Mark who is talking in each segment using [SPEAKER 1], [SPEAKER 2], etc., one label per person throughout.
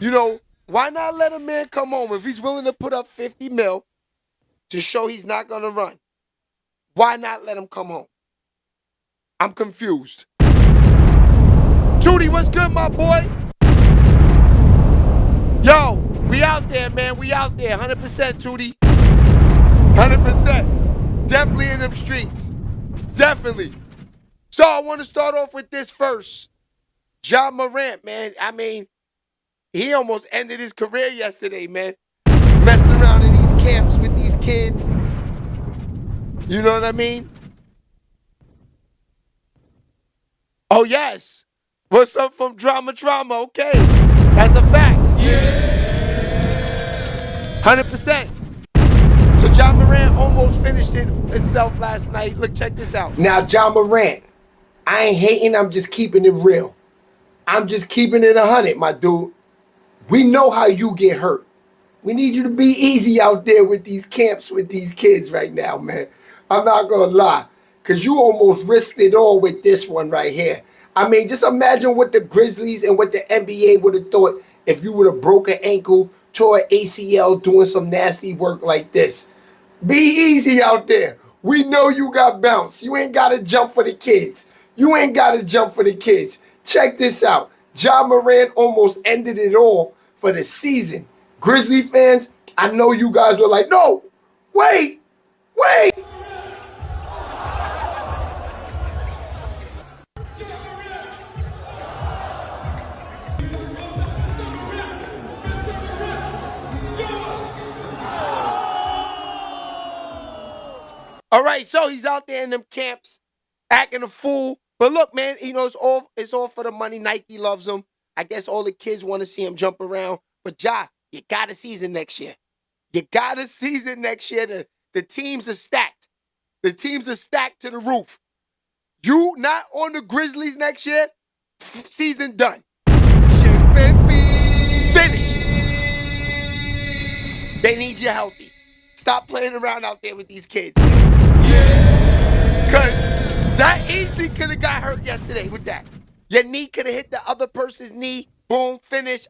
[SPEAKER 1] You know, why not let a man come home if he's willing to put up 50 mil to show he's not going to run? Why not let him come home? I'm confused. Tootie, what's good, my boy? Yo, we out there, man. We out there. 100%, Tootie. 100%. Definitely in them streets. Definitely. So I want to start off with this first. Ja Morant, man. I mean, he almost ended his career yesterday, man. Messing around in these camps with these kids. You know what I mean? Oh, yes. What's up from Drama? Okay. That's a fact. Yeah. 100%. So Ja Morant almost finished it himself last night. Look, check this out. Now, Ja Morant, I ain't hating. I'm just keeping it real. I'm just keeping it 100, my dude. We know how you get hurt. We need you to be easy out there with these camps with these kids right now, man. I'm not going to lie. Because you almost risked it all with this one right here. I mean, just imagine what the Grizzlies and what the NBA would have thought if you would have broke an ankle, tore an ACL doing some nasty work like this. Be easy out there. We know you got bounce. You ain't got to jump for the kids. You ain't got to jump for the kids. Check this out. Ja Morant almost ended it all for the season. Grizzly fans, I know you guys were like, no, wait. All right, so he's out there in them camps acting a fool. But look, man, you know, it's all for the money. Nike loves him. I guess all the kids want to see him jump around. But Ja, you got a season next year. You got a season next year. The teams are stacked. The teams are stacked to the roof. You not on the Grizzlies next year, season done. Finished. They need you healthy. Stop playing around out there with these kids, man. Yeah. Because that easily could have got hurt yesterday with that. Your knee could have hit the other person's knee. Boom, finish.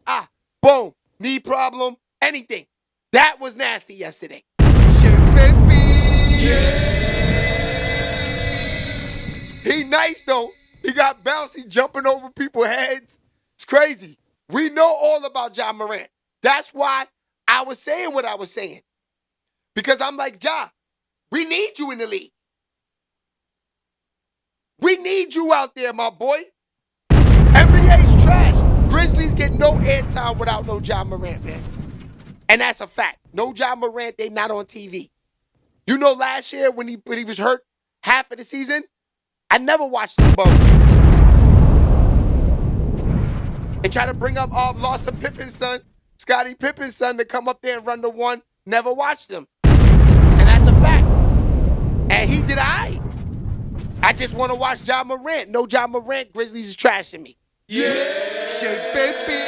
[SPEAKER 1] Boom. Knee problem. Anything. That was nasty yesterday. Yeah. He nice, though. He got bouncy, jumping over people's heads. It's crazy. We know all about Ja Morant. That's why I was saying what I was saying. Because I'm like, Ja, we need you in the league. We need you out there, my boy. NBA's trash. Grizzlies get no airtime without no Ja Morant, man. And that's a fact. No Ja Morant, they not on TV. You know last year when he was hurt half of the season, I never watched the Bucks. They try to bring up Lawson Pippen's son, Scottie Pippen's son, to come up there and run the one. Never watched him. And that's a fact. And he did all right. I just want to watch Ja Morant. No Ja Morant, Grizzlies is trashing me. Yeah. Baby.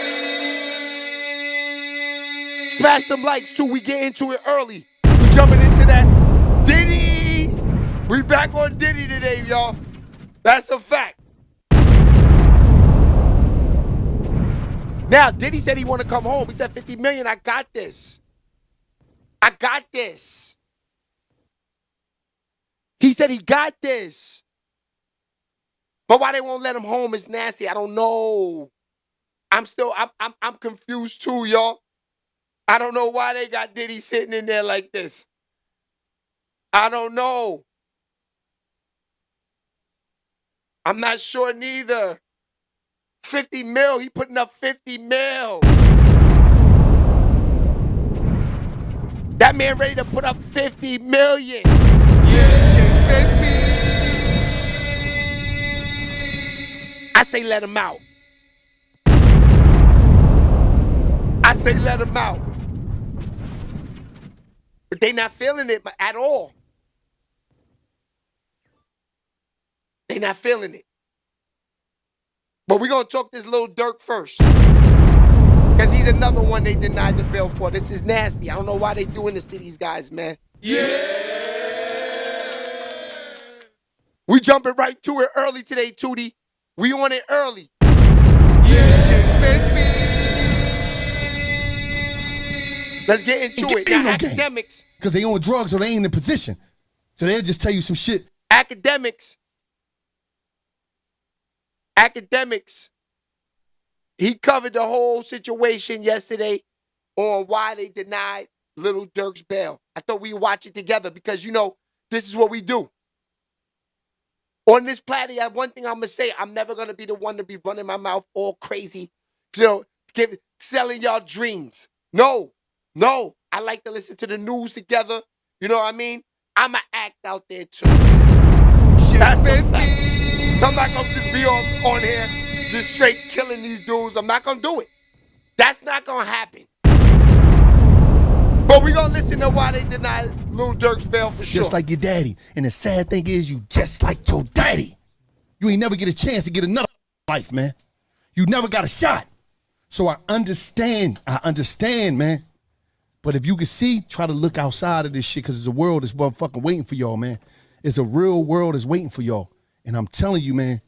[SPEAKER 1] Smash them likes, too. We get into it early. We jumping into that. Diddy. We back on Diddy today, y'all. That's a fact. Now, Diddy said he want to come home. He said 50 million. I got this. He said he got this. But why they won't let him home is nasty. I don't know. I'm confused too, y'all. I don't know why they got Diddy sitting in there like this. I don't know. I'm not sure neither. 50 mil, he putting up 50 mil. That man ready to put up 50 million. Yeah, baby. I say let him out. But they not feeling it at all. They not feeling it. But we're going to talk this little Durk first. Because he's another one they denied the bill for. This is nasty. I don't know why they doing this to these guys, man. Yeah. We jumping right to it early today, Tootie. We on it early. Yeah, baby. Let's get into it. Now, academics.
[SPEAKER 2] Because they on drugs or they ain't in a position. So they'll just tell you some shit.
[SPEAKER 1] Academics. He covered the whole situation yesterday on why they denied Lil Durk's bail. I thought we'd watch it together because, you know, this is what we do. On this platter, one thing I'm going to say, I'm never going to be the one to be running my mouth all crazy, you know, selling y'all dreams. No. I like to listen to the news together. You know what I mean? I'm going to act out there too. That's a fact. So I'm not going to just be on here just straight killing these dudes. I'm not going to do it. That's not going to happen. But we going to listen to why they denied Lil Durk's bail for sure.
[SPEAKER 2] Just like your daddy. And the sad thing is you just like your daddy. You ain't never get a chance to get another life, man. You never got a shot. So I understand, man. But if you can see, try to look outside of this shit because the world is motherfucking waiting for y'all, man. It's a real world is waiting for y'all. And I'm telling you, man,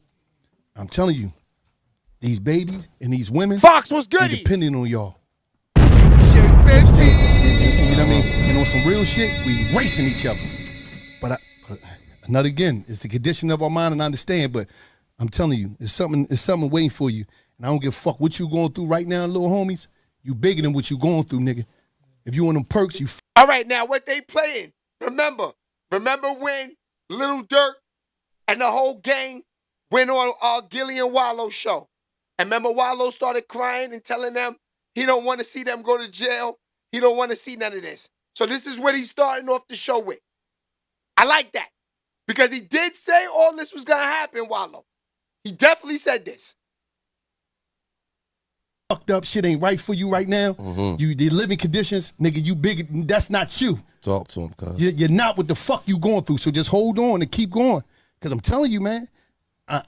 [SPEAKER 2] these babies and these women,
[SPEAKER 1] Fox was good.
[SPEAKER 2] Depending on y'all. You know what I mean? And on some real shit, we racing each other. But another again, it's the condition of our mind and I understand, but I'm telling you, it's something waiting for you. And I don't give a fuck what you going through right now, little homies. You bigger than what you going through, nigga. If you on them perks, you
[SPEAKER 1] all right, now what they playing? Remember when Lil Durk and the whole gang went on Gilly and Wallo's show. And remember Wallo started crying and telling them he don't want to see them go to jail. He don't want to see none of this. So this is what he's starting off the show with. I like that. Because he did say all this was going to happen, Wallo. He definitely said this.
[SPEAKER 2] Fucked up shit ain't right for you right now. Mm-hmm. The living conditions, nigga, you big, that's not you.
[SPEAKER 3] Talk to him, cuz.
[SPEAKER 2] You're not what the fuck you going through, so just hold on and keep going. Because I'm telling you, man, I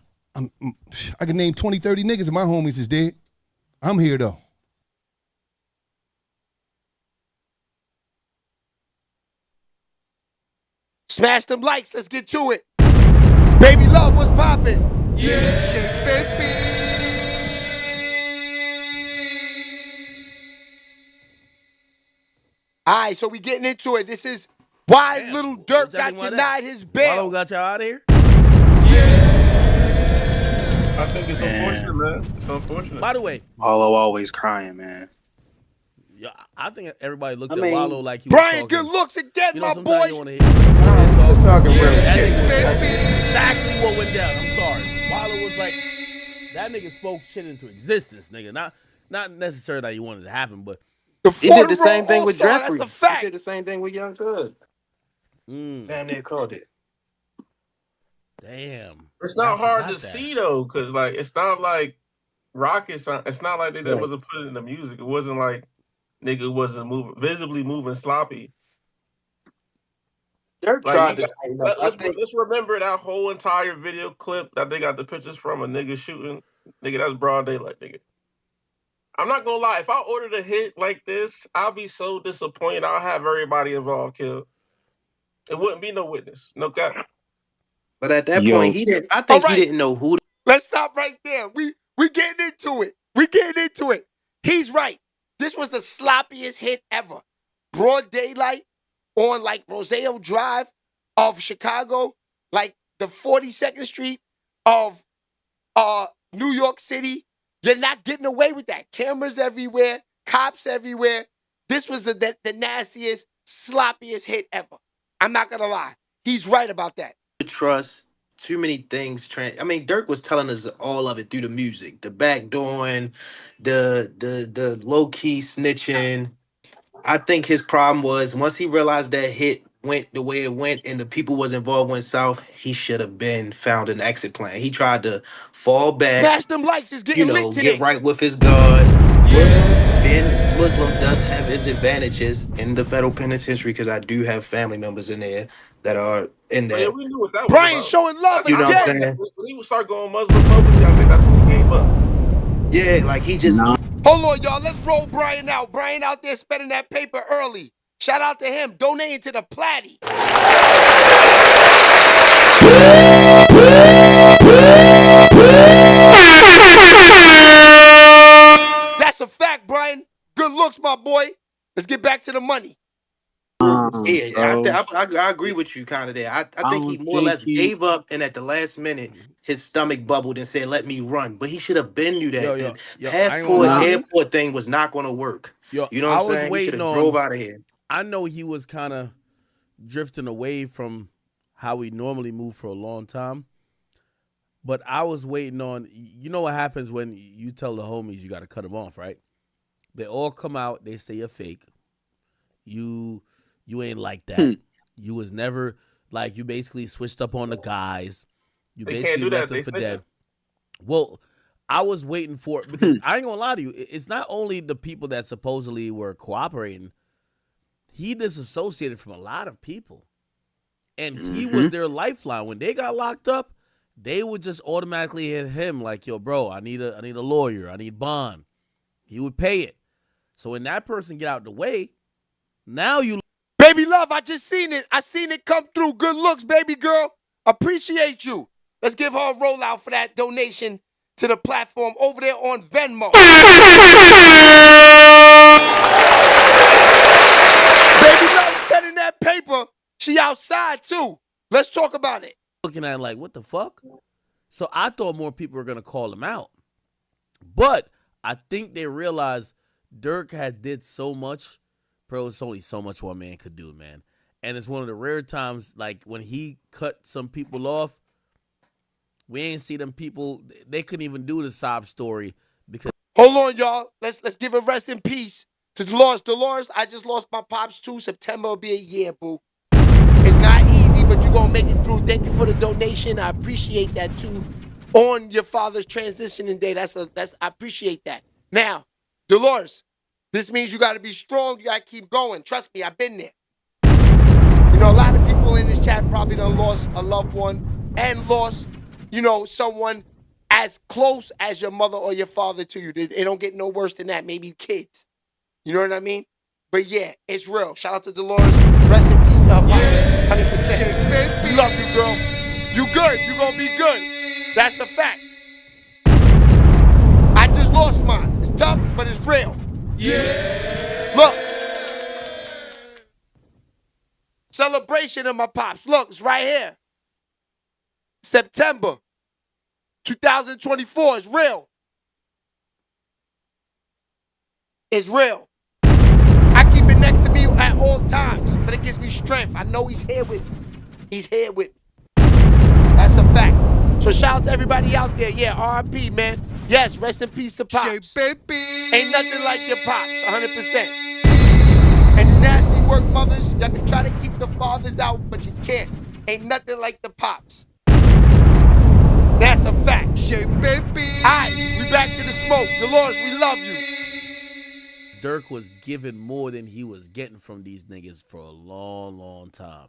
[SPEAKER 2] can name 20, 30 niggas and my homies is dead. I'm here, though.
[SPEAKER 1] Smash them likes. Let's get to it. Baby love, what's poppin'? Yeah, shake, baby. All right, so we getting into it. This is why Lil Durk got denied his bail.
[SPEAKER 4] Wallo got y'all out of here?
[SPEAKER 5] I think it's unfortunate, man. It's unfortunate.
[SPEAKER 4] By the way,
[SPEAKER 6] Wallo always crying, man.
[SPEAKER 4] Yeah, I think everybody looked at Wallo like he was
[SPEAKER 1] Brian,
[SPEAKER 4] talking.
[SPEAKER 1] good looks again,
[SPEAKER 4] You know,
[SPEAKER 1] my
[SPEAKER 4] sometimes
[SPEAKER 1] boy.
[SPEAKER 4] you want to hear
[SPEAKER 5] talking real
[SPEAKER 4] that
[SPEAKER 5] shit.
[SPEAKER 4] nigga was talking exactly what went down. I'm sorry. Wallo was like, that nigga spoke shit into existence, nigga. Not necessarily that he wanted to happen, but
[SPEAKER 6] He did the same thing with Jeffrey.
[SPEAKER 1] That's a fact.
[SPEAKER 6] He did the same thing with Young Thug. Damn near called it.
[SPEAKER 4] Damn.
[SPEAKER 5] It's not hard to see though, because like it's not like rocket science. It's not like they wasn't put it in the music. It wasn't like nigga wasn't visibly moving sloppy.
[SPEAKER 6] Durk tried to.
[SPEAKER 5] Let's remember that whole entire video clip that they got the pictures from a nigga shooting. Nigga, that's broad daylight, nigga. I'm not gonna lie. If I ordered a hit like this, I'll be so disappointed. I'll have everybody involved killed. It wouldn't be no witness, no cap.
[SPEAKER 6] But at that point, he didn't. I think he didn't know who.
[SPEAKER 1] Let's stop right there. We getting into it. We getting into it. He's right. This was the sloppiest hit ever. Broad daylight on like Rodeo Drive of Chicago, like the 42nd Street of New York City. You're not getting away with that. Cameras everywhere, cops everywhere. This was the nastiest, sloppiest hit ever. I'm not gonna lie. He's right about that.
[SPEAKER 6] Trust. Too many things. I mean, Durk was telling us all of it through the music, the backdooring, the low key snitching. I think his problem was once he realized that hit went the way it went and the people was involved went south, he should have been found an exit plan. He tried to fall back.
[SPEAKER 1] Smash them likes. Is getting lit today.
[SPEAKER 6] Get right with his God. Being Muslim does have its advantages in the federal penitentiary because I do have family members in there that are in there.
[SPEAKER 5] Yeah, we knew what that was
[SPEAKER 1] Brian
[SPEAKER 5] about.
[SPEAKER 1] showing love
[SPEAKER 6] You know what I'm
[SPEAKER 1] again.
[SPEAKER 6] saying?
[SPEAKER 5] When he started going Muslim publicly, I think that's when he gave up.
[SPEAKER 6] Yeah, like he just.
[SPEAKER 1] Hold on, y'all. Let's roll Brian out. Brian out there spending that paper early. Shout out to him. Donating to the Platty. That's a fact, Brian. Good looks, my boy. Let's get back to the money.
[SPEAKER 6] Yeah,
[SPEAKER 3] Bro,
[SPEAKER 6] I agree with you kind of there. I
[SPEAKER 3] I
[SPEAKER 6] think he
[SPEAKER 3] don't
[SPEAKER 6] more or
[SPEAKER 3] think
[SPEAKER 6] less
[SPEAKER 3] he.
[SPEAKER 6] gave up, and at the last minute, his stomach bubbled and said, "Let me run." But he should have been knew that the
[SPEAKER 4] I ain't gonna
[SPEAKER 6] passport
[SPEAKER 4] lie to
[SPEAKER 3] Nah,
[SPEAKER 4] you.
[SPEAKER 6] airport thing was not going to work.
[SPEAKER 4] Yo,
[SPEAKER 6] You know what
[SPEAKER 4] I
[SPEAKER 6] I'm
[SPEAKER 4] was
[SPEAKER 6] saying? He should
[SPEAKER 4] waiting
[SPEAKER 6] have drove
[SPEAKER 4] on.
[SPEAKER 6] out of here.
[SPEAKER 4] I know he was kind of drifting away from how we normally move for a long time. But I was waiting on, you know what happens when you tell the homies you got to cut them off, right? They all come out, they say you're fake. You ain't like that. You was never, like, you basically switched up on the guys. You
[SPEAKER 5] They can't
[SPEAKER 4] basically
[SPEAKER 5] do
[SPEAKER 4] left
[SPEAKER 5] that.
[SPEAKER 4] them
[SPEAKER 5] They
[SPEAKER 4] for
[SPEAKER 5] snitching.
[SPEAKER 4] dead. Well, I was waiting for it because I ain't gonna lie to you. It's not only the people that supposedly were cooperating. He disassociated from a lot of people. And he was their lifeline. When they got locked up, they would just automatically hit him like, yo, bro, I need a lawyer. I need bond. He would pay it. So when that person get out the way, now you
[SPEAKER 1] Baby love, I just seen it. I seen it come through. Good looks, baby girl. Appreciate you. Let's give her a rollout for that donation to the platform over there on Venmo. Baby love spending that paper. She outside too. Let's talk about it.
[SPEAKER 4] looking at it like, what the fuck? So I thought more people were going to call him out. But I think they realized Durk had did so much. Bro, it's only so much one man could do, man. And it's one of the rare times, like, when he cut some people off, we ain't see them people. They couldn't even do the sob story because
[SPEAKER 1] Hold on, y'all. Let's give a rest in peace to Dolores. Dolores, I just lost my pops too. September will be a year, boo. It's not easy, but you're gonna make it through. Thank you for the donation. I appreciate that too. On your father's transitioning day. I appreciate that. Now, Dolores, this means you gotta be strong, you gotta keep going. Trust me, I've been there. You know, a lot of people in this chat probably done lost a loved one and lost, you know, someone as close as your mother or your father to you. They don't get no worse than that. Maybe kids. You know what I mean? But yeah, it's real. Shout out to Dolores. Rest in peace to her pops. 100%. We love you, girl. You good. You gonna be good. That's a fact. I just lost mine. It's tough, but it's real. Yeah. Look. Celebration of my pops. Look, it's right here. September 2024. It's real. It's real. I keep it next to me at all times, but it gives me strength. I know he's here with me. He's here with me. That's a fact. So shout out to everybody out there. Yeah, R.I.P., man. Yes, rest in peace to Pops. Ain't nothing like your Pops, 100%. And nasty work mothers, y'all can try to keep the fathers out, but you can't. Ain't nothing like the Pops. That's a fact. All right, we back to the smoke. Dolores, we love you.
[SPEAKER 4] Durk was given more than he was getting from these niggas for a long, long time.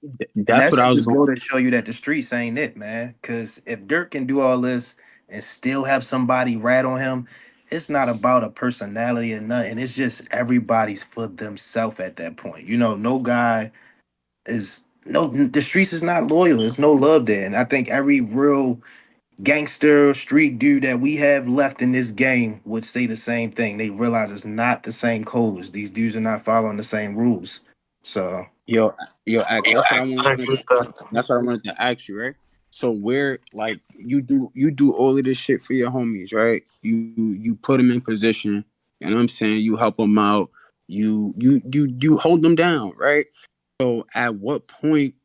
[SPEAKER 6] And
[SPEAKER 3] that's
[SPEAKER 6] that's
[SPEAKER 3] what I was
[SPEAKER 6] just
[SPEAKER 3] going.
[SPEAKER 6] go to show you that the streets ain't it, man. Because if Dirk can do all this and still have somebody rat on him, it's not about a personality or nothing. It's just everybody's for themselves at that point. You know, no guy is no the streets is not loyal. There's no love there. And I think every real gangster street dude that we have left in this game would say the same thing. They realize it's not the same codes. These dudes are not following the same rules. So
[SPEAKER 3] Yo, Act, that's what I
[SPEAKER 5] I
[SPEAKER 3] wanted.
[SPEAKER 5] agree with that.
[SPEAKER 3] That's what I wanted to ask you, right? So where, like, you do all of this shit for your homies, right? You put them in position. You know what I'm saying? You help them out. You hold them down, right? So at what point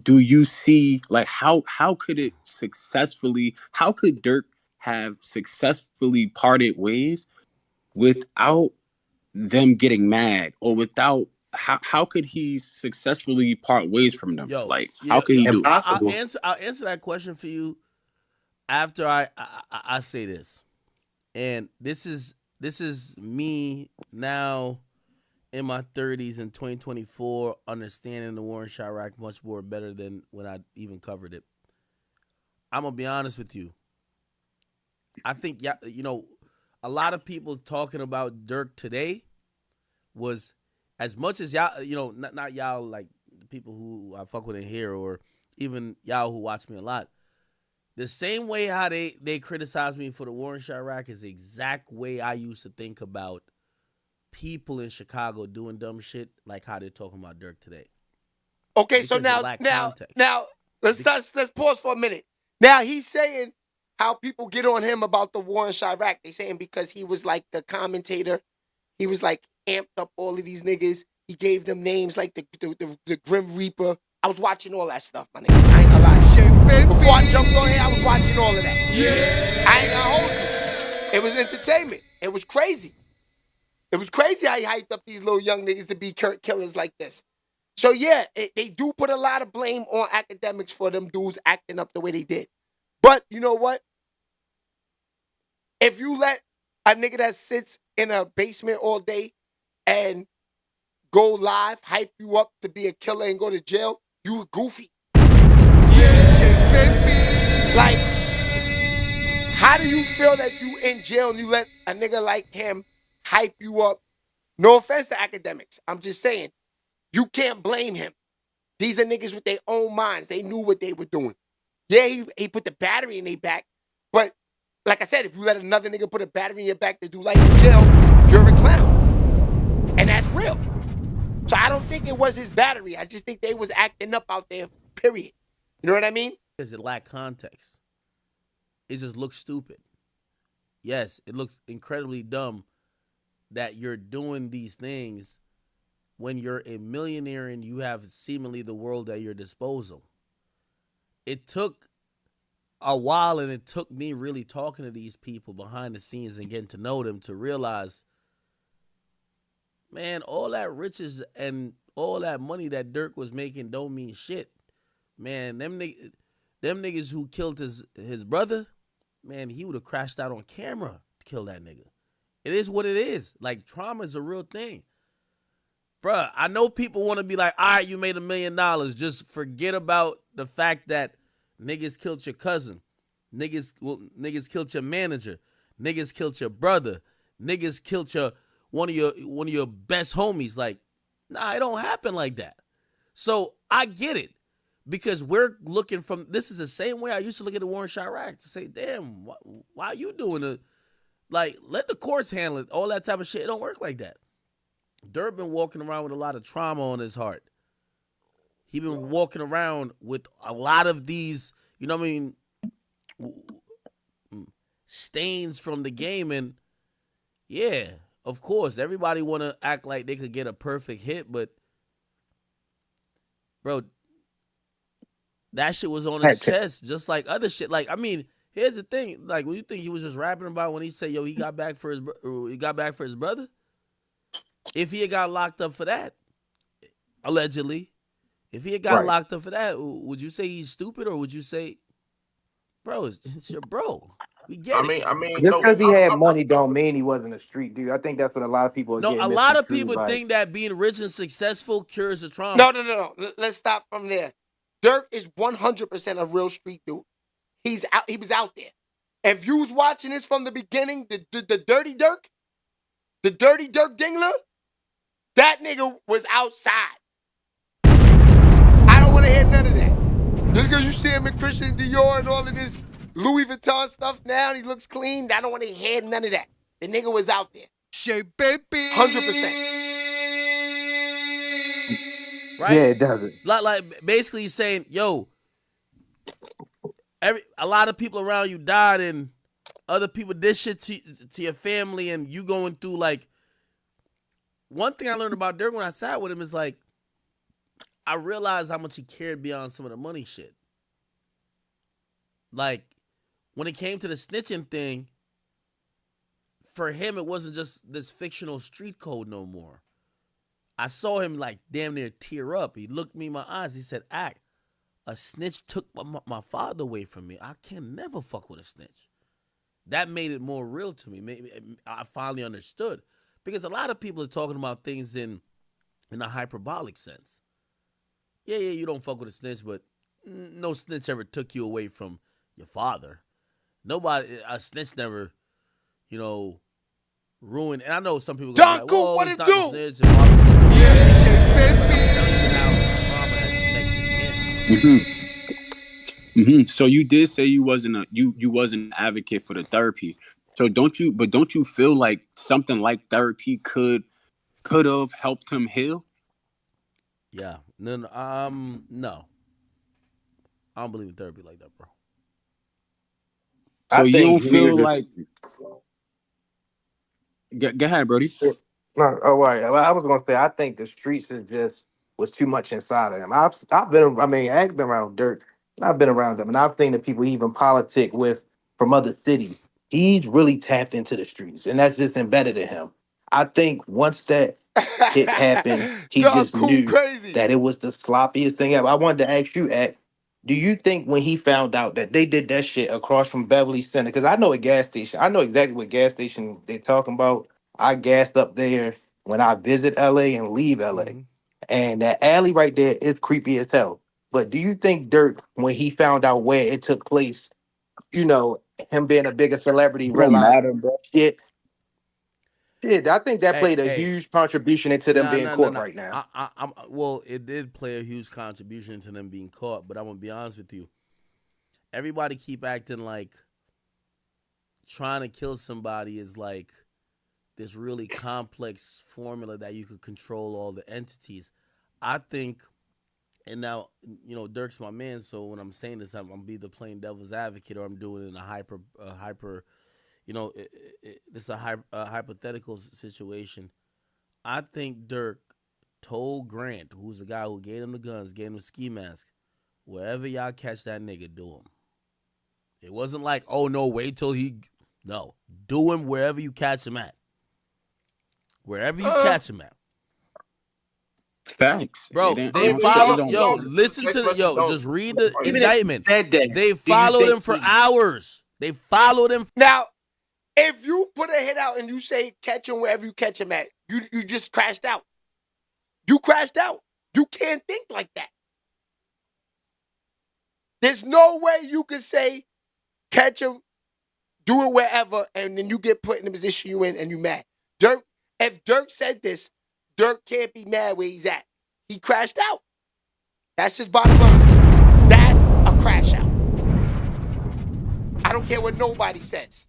[SPEAKER 3] do you see, like, how could it successfully? How could Dirk have successfully parted ways without them getting mad, or without how could he successfully part ways from them?
[SPEAKER 4] Yo,
[SPEAKER 3] Like, how
[SPEAKER 4] yeah,
[SPEAKER 3] could
[SPEAKER 4] yo,
[SPEAKER 3] he do it?
[SPEAKER 4] I'll
[SPEAKER 6] impossible.
[SPEAKER 4] answer. I'll answer that question for you after I say this. And this is me now in my 30s in 2024, understanding the war in Chirac much more better than when I even covered it. I'm gonna be honest with you. I think you know, a lot of people talking about Dirk today was as much as y'all, you know, not y'all like the people who I fuck with in here, or even y'all who watch me a lot. The same way how they criticize me for the war in Chirac is the exact way I used to think about people in Chicago doing dumb shit like how they're talking about Durk today.
[SPEAKER 1] Okay, so now let's pause for a minute. Now he's saying how people get on him about the war in Chirac. They saying because he was like the commentator, he was like amped up all of these niggas. He gave them names like the Grim Reaper. I was watching all that stuff, my niggas. I ain't gonna lie. Shit, before I jumped on here, I was watching all of that. Yeah. I ain't gonna hold you. It was entertainment. It was crazy. It was crazy how he hyped up these little young niggas to be killers like this. So yeah, they do put a lot of blame on academics for them dudes acting up the way they did. But you know what? If you let a nigga that sits in a basement all day and go live, hype you up to be a killer and go to jail, you goofy. Yeah, baby. Like, how do you feel that you in jail and you let a nigga like him hype you up? No offense to academics. I'm just saying, you can't blame him. These are niggas with their own minds. They knew what they were doing. Yeah, he put the battery in their back, but like I said, if you let another nigga put a battery in your back to do life in jail, you're a clown. And that's real. So I don't think it was his battery. I just think they was acting up out there, period. You know what I mean?
[SPEAKER 4] Because it lacked context. It just looks stupid. Yes, it looks incredibly dumb that you're doing these things when you're a millionaire and you have seemingly the world at your disposal. It took a while, and it took me really talking to these people behind the scenes and getting to know them to realize, man, all that riches and all that money that Durk was making don't mean shit. Man, them niggas who killed his brother, man, he would have crashed out on camera to kill that nigga. It is what it is. Like, trauma is a real thing. Bruh, I know people want to be like, all right, you made $1 million. Just forget about the fact that niggas killed your cousin. Niggas killed your manager. Niggas killed your brother. Niggas killed one of your best homies. Like, nah, it don't happen like that. So I get it. Because we're looking from, this is the same way I used to look at the war in Chirac to say, damn, why are you doing it? Like, let the courts handle it. All that type of shit. It don't work like that. Durk been walking around with a lot of trauma on his heart. He been walking around with a lot of these, you know what I mean, stains from the game. And yeah, of course, everybody want to act like they could get a perfect hit, but bro, that shit was on his chest just like other shit. Like, I mean, here's the thing. Like, what you think he was just rapping about when he said, yo, he got back for his brother? If he had got locked up for that, allegedly, if he had got locked up for that, would you say he's stupid, or would you say, bro, it's your bro? We get it.
[SPEAKER 7] I mean, just because he had money don't mean he wasn't a street dude. I think that's what a lot of people are getting.
[SPEAKER 4] A lot of people think that being rich and successful cures the trauma.
[SPEAKER 1] No. Let's stop from there. Durk is 100% a real street dude. He was out there. If you was watching this from the beginning, the Dirty Durk Dingler, that nigga was outside. I don't want to hear none of that. Just because you see him in Christian Dior and all of this Louis Vuitton stuff now, and he looks clean, I don't want to hear none of that. The nigga was out there.
[SPEAKER 2] Shit, baby.
[SPEAKER 1] 100%.
[SPEAKER 4] Right?
[SPEAKER 7] Yeah, it doesn't.
[SPEAKER 4] Like basically he's saying, yo, a lot of people around you died and other people did shit to your family, and you going through, like, one thing I learned about Durk when I sat with him is, like, I realized how much he cared beyond some of the money shit. Like, when it came to the snitching thing, for him, it wasn't just this fictional street code no more. I saw him, like, damn near tear up. He looked me in my eyes. He said, "Act, a snitch took my father away from me. I can never fuck with a snitch." That made it more real to me. Maybe I finally understood. Because a lot of people are talking about things in a hyperbolic sense. Yeah, you don't fuck with a snitch, but no snitch ever took you away from your father. A snitch never, ruined. And I know some people go like, "Whoa, what it do?" Snitch, and I'm telling you how trauma has affected him.
[SPEAKER 3] So you did say you wasn't an advocate for the therapy. So don't you feel like something like therapy could have helped him heal?
[SPEAKER 4] Yeah. No. I don't believe in therapy like that, bro.
[SPEAKER 3] So
[SPEAKER 7] I
[SPEAKER 3] you
[SPEAKER 7] think
[SPEAKER 3] don't feel
[SPEAKER 7] music.
[SPEAKER 3] like go ahead, Brody.
[SPEAKER 7] No, oh right. Well, I was gonna say I think the streets is just was too much inside of him. I've been. I mean, I've been around Dirk. And I've been around them, and I've seen the people he even politic with from other cities. He's really tapped into the streets, and that's just embedded in him. I think once that hit happened, he
[SPEAKER 1] Dog
[SPEAKER 7] just
[SPEAKER 1] cool
[SPEAKER 7] knew
[SPEAKER 1] crazy.
[SPEAKER 7] that it was the sloppiest thing ever. I wanted to ask you, At, do you think when he found out that they did that shit across from Beverly Center? Because I know a gas station. I know exactly what gas station they're talking about. I gassed up there when I visit LA and leave LA.
[SPEAKER 4] Mm-hmm.
[SPEAKER 7] And that alley right there is creepy as hell. But do you think Dirk, when he found out where it took place, you know, him being a bigger celebrity,
[SPEAKER 3] Don't
[SPEAKER 7] realized
[SPEAKER 3] matter, bro.
[SPEAKER 7] shit, shit, I think that
[SPEAKER 4] Hey,
[SPEAKER 7] played a
[SPEAKER 4] hey.
[SPEAKER 7] huge contribution into them
[SPEAKER 4] No,
[SPEAKER 7] being
[SPEAKER 4] no, no,
[SPEAKER 7] caught
[SPEAKER 4] no.
[SPEAKER 7] right now.
[SPEAKER 4] Well, it did play a huge contribution to them being caught, but I'm gonna be honest with you. Everybody keep acting like trying to kill somebody is like this really complex formula that you could control all the entities. I think, and now Dirk's my man, so when I'm saying this, I'm gonna be the plain devil's advocate, or I'm doing it in a hyper. This is a hypothetical situation. I think Dirk told Grant, who's the guy who gave him the guns, gave him the ski mask, wherever y'all catch that nigga, do him. It wasn't like, oh no, wait till no, do him wherever you catch him at. Wherever you catch him at.
[SPEAKER 3] Facts.
[SPEAKER 4] Bro,
[SPEAKER 3] It
[SPEAKER 4] they
[SPEAKER 3] don't- shit, it
[SPEAKER 4] followed,
[SPEAKER 3] don't-
[SPEAKER 4] listen to just read the
[SPEAKER 7] Even if he
[SPEAKER 4] indictment.
[SPEAKER 7] said that,
[SPEAKER 4] They
[SPEAKER 7] do you
[SPEAKER 4] followed
[SPEAKER 7] think
[SPEAKER 4] him for
[SPEAKER 7] he-
[SPEAKER 4] hours. They followed him.
[SPEAKER 1] Now, if you put a hit out and you say catch him wherever you catch him at, you just crashed out. You crashed out. You can't think like that. There's no way you can say catch him, do it wherever, and then you get put in the position you in and you mad. Dirk, if Dirk said this, Dirk can't be mad where he's at. He crashed out. That's just bottom line. That's a crash out. I don't care what nobody says.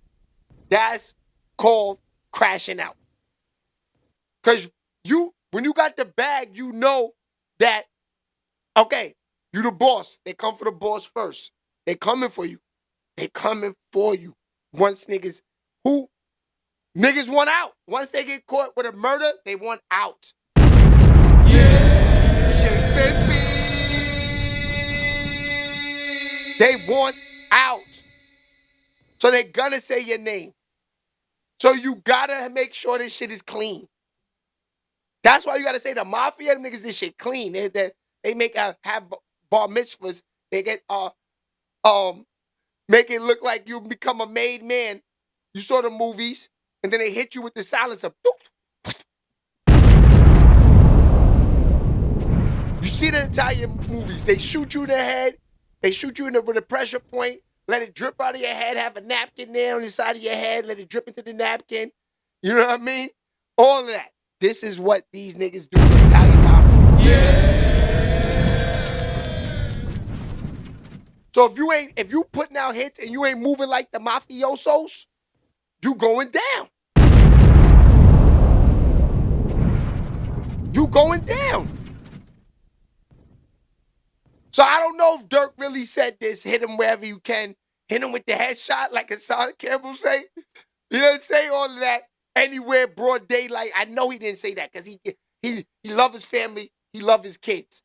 [SPEAKER 1] That's called crashing out. Because when you got the bag, you know that, okay, you the boss. They come for the boss first. They coming for you. They coming for you. Once niggas want out. Once they get caught with a murder, they want out. Yeah, baby. They want out. So they're gonna say your name. So you gotta make sure this shit is clean. That's why you gotta say the mafia, them niggas, this shit clean. They make have bar mitzvahs. They get make it look like you become a made man. You saw the movies, and then they hit you with the silencer. You see the Italian movies. They shoot you in the head. They shoot you with a pressure point. Let it drip out of your head. Have a napkin there on the side of your head. Let it drip into the napkin. You know what I mean? All of that. This is what these niggas do in the Italian mafia. Yeah. So if you putting out hits and you ain't moving like the mafiosos, you going down. You going down. So I don't know if Dirk really said this, hit him wherever you can, hit him with the headshot like Hassan Campbell say. He didn't say all of that anywhere broad daylight. I know he didn't say that because he love his family, he love his kids.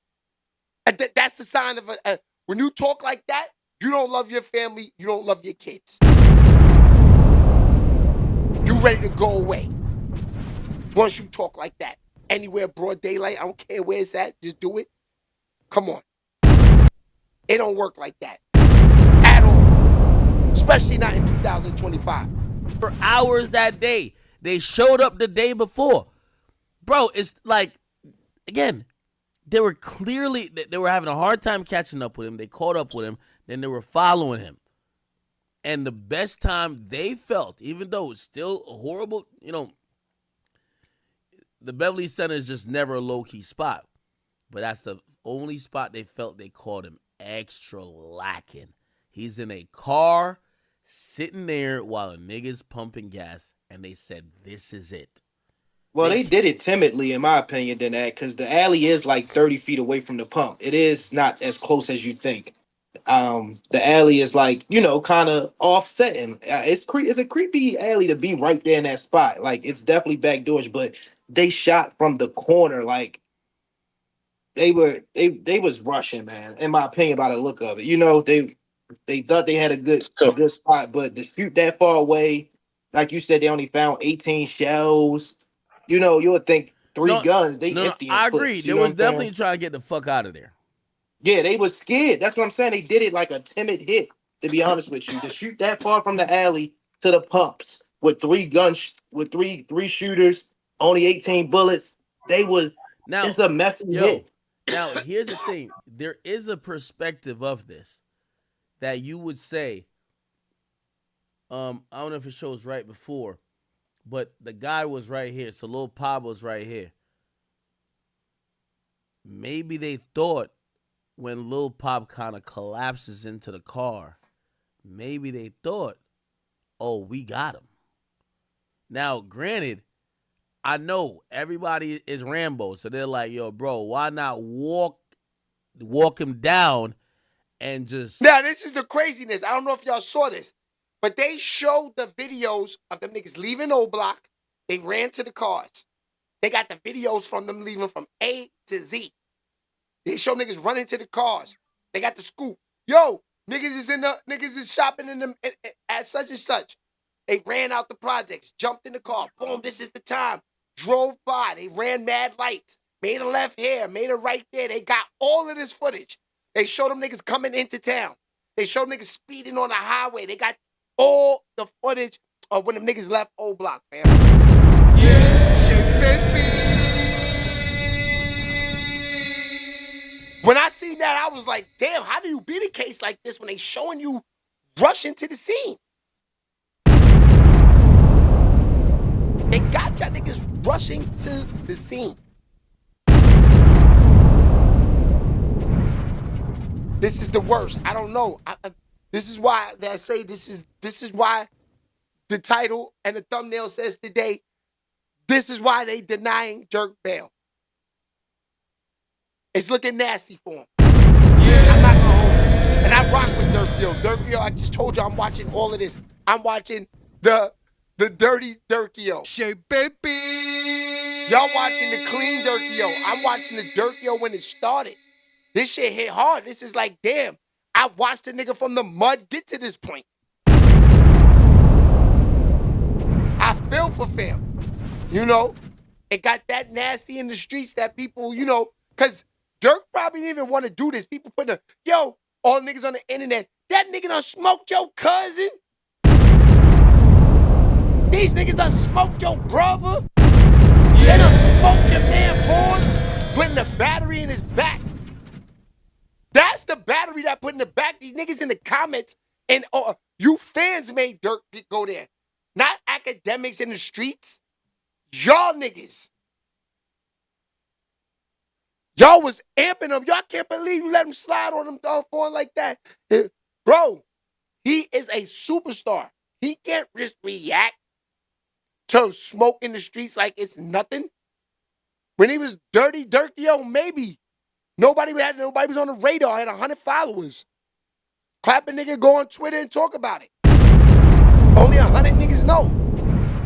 [SPEAKER 1] And that's the sign of when you talk like that, you don't love your family, you don't love your kids. You ready to go away once you talk like that. Anywhere broad daylight, I don't care where it's at, just do it. Come on. It don't work like that at all, especially not in 2025.
[SPEAKER 4] For hours that day. They showed up the day before. Bro, it's like, again, they were having a hard time catching up with him. They caught up with him. Then they were following him. And the best time they felt, even though it's still a horrible, the Beverly Center is just never a low-key spot. But that's the only spot they felt they caught him extra lacking. He's in a car sitting there while a nigga's pumping gas, and they said, this is it.
[SPEAKER 6] Well, they did it timidly, in my opinion, than that, because the alley is like 30 feet away from the pump. It is not as close as you think. The alley is like, kind of offsetting. It's a creepy alley to be right there in that spot. Like, it's definitely backdoors, but they shot from the corner. Like, they was rushing, man. In my opinion, by the look of it, they thought they had a good spot, but to shoot that far away, like you said, they only found 18 shells. You would think three guns. They empty.
[SPEAKER 4] I agree. They was definitely trying to get the fuck out of there.
[SPEAKER 6] Yeah, they was scared. That's what I'm saying. They did it like a timid hit, to be honest with you. To shoot that far from the alley to the pumps with three guns, with three shooters, only 18 bullets. It's a messy hit.
[SPEAKER 4] Now, here's the thing. There is a perspective of this that you would say, I don't know if it shows right before, but the guy was right here. So Lil Pablo's right here. Maybe they thought when Lil Pop kind of collapses into the car, maybe they thought, oh, we got him. Now, granted, I know everybody is Rambo, so they're like, yo, bro, why not walk him down and just...
[SPEAKER 1] Now, this is the craziness. I don't know if y'all saw this, but they showed the videos of them niggas leaving O Block. They ran to the cars. They got the videos from them leaving from A to Z. They show niggas running to the cars. They got the scoop. Yo, niggas is shopping in them at such and such. They ran out the projects, jumped in the car. Boom, this is the time. Drove by. They ran mad lights. Made a left here, made a right there. They got all of this footage. They showed them niggas coming into town. They showed niggas speeding on the highway. They got all the footage of when them niggas left O Block, fam. Yeah, baby. When I seen that, I was like, damn, how do you beat a case like this when they showing you rushing to the scene? They got y'all niggas rushing to the scene. This is the worst. I don't know. This is why I say this is why the title and the thumbnail says today, this is why they denying Durk bail. It's looking nasty for him. Yeah. I'm not gonna hold you. And I rock with Durk, yo. Durk, yo, I just told you I'm watching all of this. I'm watching the dirty Durk, yo. SHEABABYTV. Y'all watching the clean Durk, yo. I'm watching the Durk, yo, when it started. This shit hit hard. This is like, damn, I watched a nigga from the mud get to this point. I feel for fam. It got that nasty in the streets that people, because Durk probably didn't even want to do this. People putting all niggas on the internet. That nigga done smoked your cousin. These niggas done smoked your brother. They done smoked your man Vaughn, putting the battery in his back. That's the battery that put in the back. These niggas in the comments and you fans made Durk go there. Not academics in the streets. Y'all niggas. Y'all was amping him. Y'all can't believe you let him slide on him phone like that. Bro, he is a superstar. He can't just react to smoke in the streets like it's nothing. When he was dirty Durk, yo, maybe. Nobody was on the radar. Had 100 followers. Clap a nigga, go on Twitter and talk about it. Only 100 niggas know.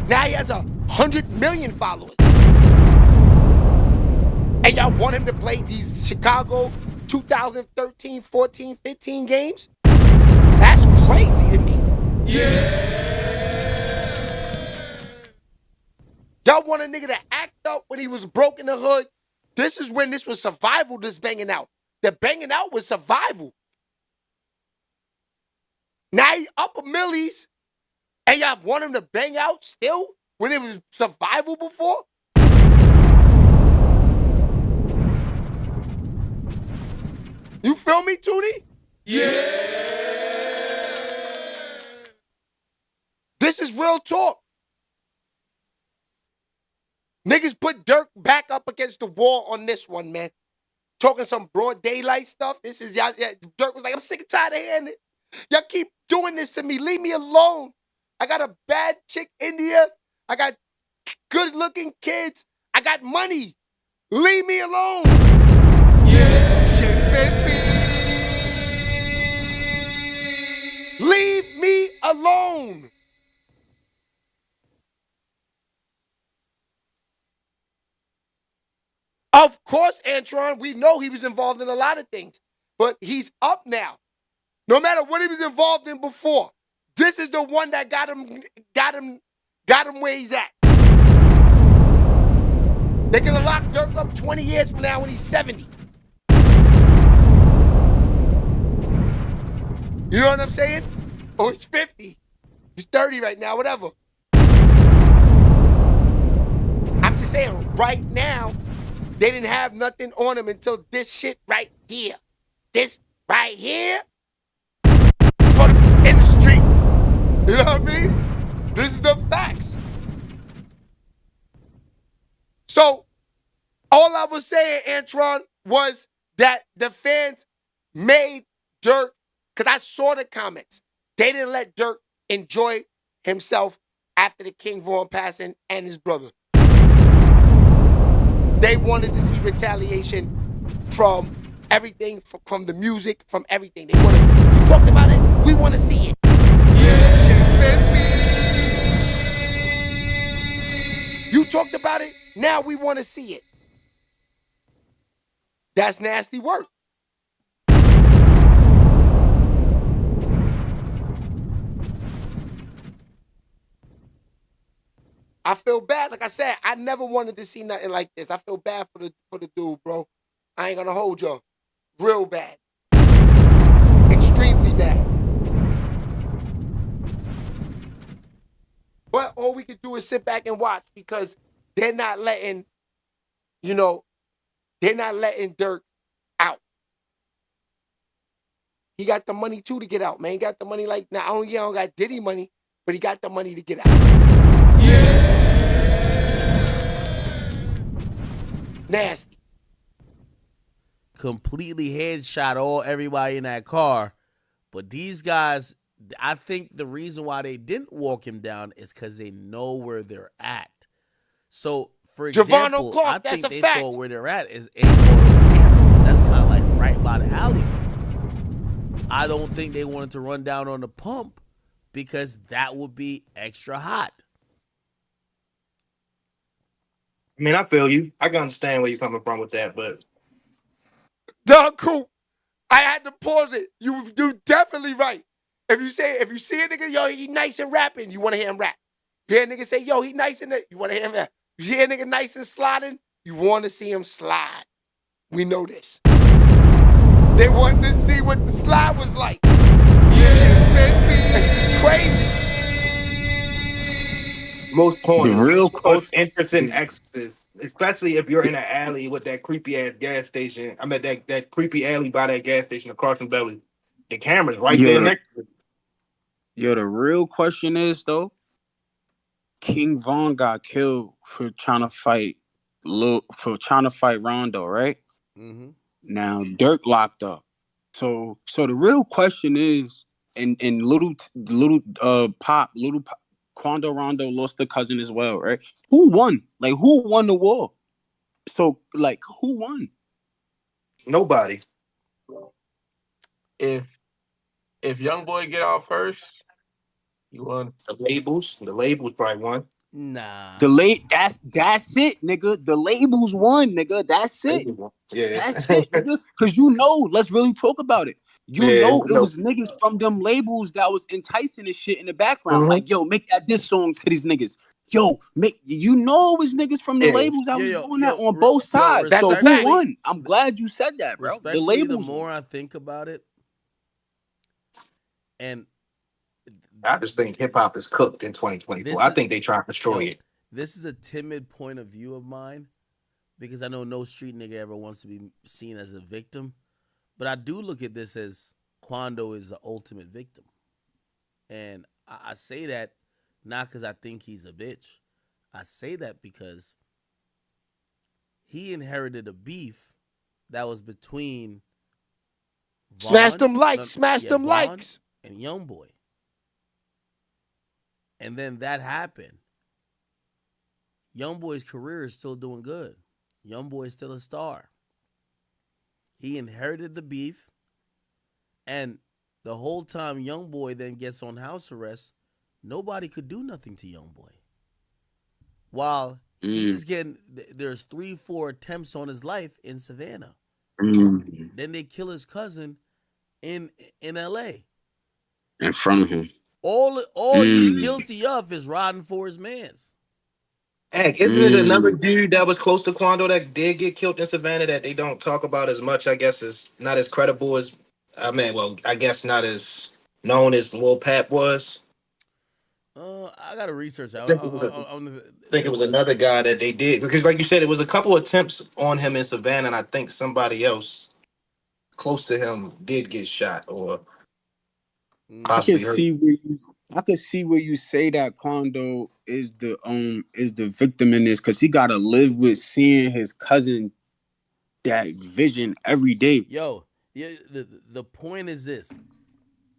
[SPEAKER 1] Now he has 100 million followers. And y'all want him to play these Chicago 2013, 14, 15 games? That's crazy to me. Yeah. Y'all want a nigga to act up when he was broke in the hood? This is when this was survival, this banging out. The banging out was survival. Now he up a millies, and y'all want him to bang out still when it was survival before? You feel me, Tootie? Yeah. This is real talk. Niggas put Durk back up against the wall on this one, man. Talking some broad daylight stuff. This is y'all. Durk was like, I'm sick and tired of hearing it. Y'all keep doing this to me. Leave me alone. I got a bad chick, India. I got good-looking kids. I got money. Leave me alone. Leave me alone. Of course, Antron, we know he was involved in a lot of things, but he's up now. No matter what he was involved in before, this is the one that got him where he's at. They're gonna lock Durk up 20 years from now when he's 70. You know what I'm saying? Or he's 50. He's 30 right now, whatever. I'm just saying, right now, they didn't have nothing on him until this shit right here. This right here for them in the streets. You know what I mean? This is the facts. So, all I was saying, Antron, was that the fans made Durk, because I saw the comments. They didn't let Durk enjoy himself after the King Von passing and his brother. They wanted to see retaliation from everything, from the music, from everything. They wanted, you talked about it, we want to see it. You talked about it, now we want to see it. That's nasty work. I feel bad. Like I said, I never wanted to see nothing like this. I feel bad for the dude, bro. I ain't gonna hold y'all. Real bad. Extremely bad. But all we could do is sit back and watch because they're not letting, they're not letting Durk out. He got the money too to get out, man. He got the money like, now I don't got Diddy money, but he got the money to get out. Yeah. Nasty.
[SPEAKER 4] Completely headshot everybody in that car. But these guys, I think the reason why they didn't walk him down is because they know where they're at. So, for example,
[SPEAKER 1] Clark,
[SPEAKER 4] I think they
[SPEAKER 1] fact.
[SPEAKER 4] thought where they're at is in the camera because that's kind of like right by the alley. I don't think they wanted to run down on the pump because that would be extra hot.
[SPEAKER 7] I mean, I feel you. I can understand where you're coming from with that, but
[SPEAKER 1] Doug Coop, I had to pause it. You definitely right. If you see a nigga, yo, he nice and rapping, you want to hear him rap. You hear a nigga say, yo, he nice and you want to hear him rap. You hear a nigga nice and sliding, you want to see him slide. We know this. They wanted to see what the slide was like. Yeah, baby. This is crazy.
[SPEAKER 7] most
[SPEAKER 3] The
[SPEAKER 7] points,
[SPEAKER 3] real
[SPEAKER 7] most
[SPEAKER 3] question.
[SPEAKER 7] interesting exes, especially if you're in an alley with that creepy ass gas station. I mean, that creepy alley by that gas station across from Belly. The camera's right there next to it.
[SPEAKER 3] The real question is though, King Von got killed for trying to fight Rondo, right?
[SPEAKER 4] Mm-hmm.
[SPEAKER 3] Now Durk locked up. So the real question is, and little Quando Rondo lost the cousin as well, right? Who won? Like who won the war? So like who won?
[SPEAKER 7] Nobody.
[SPEAKER 5] If young boy get out first, you won.
[SPEAKER 7] The labels probably won.
[SPEAKER 4] Nah.
[SPEAKER 3] That's it, nigga. The labels won, nigga. That's it.
[SPEAKER 7] Yeah.
[SPEAKER 3] That's it, nigga. Cause let's really talk about it. It was niggas from them labels that was enticing this shit in the background.
[SPEAKER 7] Mm-hmm.
[SPEAKER 3] Like, yo, make that diss song to these niggas. Yo, it was niggas from the labels that was doing that on both sides. So who won? I'm glad you said that, bro. The labels.
[SPEAKER 4] The more I think about it, and
[SPEAKER 7] I just think hip hop is cooked in 2024. I think they try to destroy it.
[SPEAKER 4] This is a timid point of view of mine because I know no street nigga ever wants to be seen as a victim. But I do look at this as Quando is the ultimate victim. And I say that not because I think he's a bitch. I say that because he inherited a beef that was between
[SPEAKER 1] Smash them likes.
[SPEAKER 4] and YoungBoy. And then that happened. YoungBoy's career is still doing good. YoungBoy is still a star. He inherited the beef, and the whole time YoungBoy then gets on house arrest, nobody could do nothing to YoungBoy. While he's getting, there's 3-4 attempts on his life in Savannah. Then they kill his cousin in LA.
[SPEAKER 8] In front of him.
[SPEAKER 4] All he's guilty of is riding for his mans.
[SPEAKER 6] Heck, isn't it another dude that was close to Quando that did get killed in Savannah that they don't talk about as much? I guess is not as credible as, I guess not as known as Lil Pap was.
[SPEAKER 4] I gotta research that.
[SPEAKER 6] I think it was another guy that they did, because like you said, it was a couple attempts on him in Savannah, and I think somebody else close to him did get shot or possibly hurt.
[SPEAKER 8] I could see where you say that Quando is the victim in this, because he gotta live with seeing his cousin that vision every day.
[SPEAKER 4] Yo, yeah, the point is this: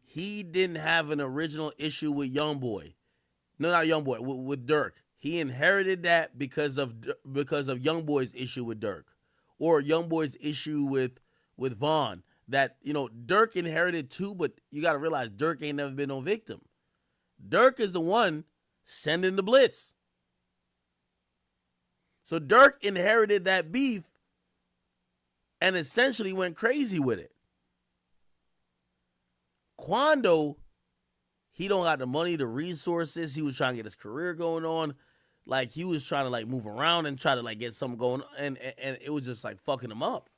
[SPEAKER 4] he didn't have an original issue with YoungBoy. No, not YoungBoy, with Durk. He inherited that because of YoungBoy's issue with Durk, or YoungBoy's issue with Vaughn. That, you know, Durk inherited too, but you got to realize Durk ain't never been no victim. Durk is the one sending the blitz. So Durk inherited that beef and essentially went crazy with it. Quando, he don't got the money, the resources. He was trying to get his career going on. Like, he was trying to, like, move around and try to, like, get something going on. And it was just, like, fucking him up.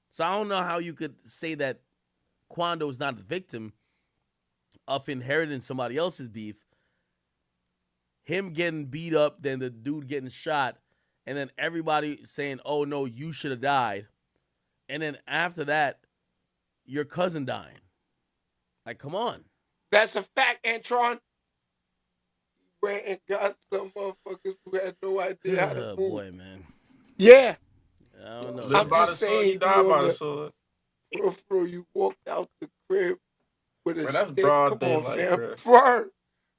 [SPEAKER 4] So I don't know how you could say that Quando is not the victim of inheriting somebody else's beef. Him getting beat up, then the dude getting shot, and then everybody saying, oh, no, you should have died. And then after that, your cousin dying. Like, come on.
[SPEAKER 1] That's a fact, Antron. Went and got some motherfuckers who had no idea how to move.
[SPEAKER 4] Boy, man.
[SPEAKER 1] Yeah.
[SPEAKER 4] I don't know.
[SPEAKER 1] I'm just saying,
[SPEAKER 5] you died by the sword.
[SPEAKER 1] Bro, you walked out the crib with a
[SPEAKER 5] That's
[SPEAKER 1] stick.
[SPEAKER 5] broad
[SPEAKER 1] Come on,
[SPEAKER 5] daylight,
[SPEAKER 1] fam.
[SPEAKER 5] bro.
[SPEAKER 1] Word.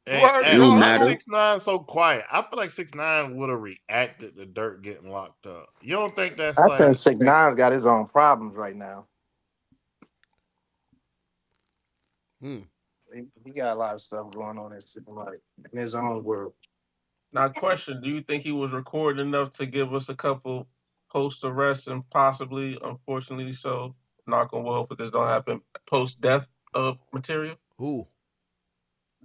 [SPEAKER 9] And
[SPEAKER 1] Word.
[SPEAKER 9] why 6ix9ine so quiet? I feel like 6ix9ine would have reacted to Durk getting locked up. You don't think that's
[SPEAKER 7] I
[SPEAKER 9] like?
[SPEAKER 7] think 6ix9ine's got his own problems right now. He got a lot of stuff going on in his own world.
[SPEAKER 5] Now, question: do you think he was recording enough to give us a couple post-arrest and possibly, unfortunately, so knock on wood, if this don't happen, post-death material?
[SPEAKER 4] Who?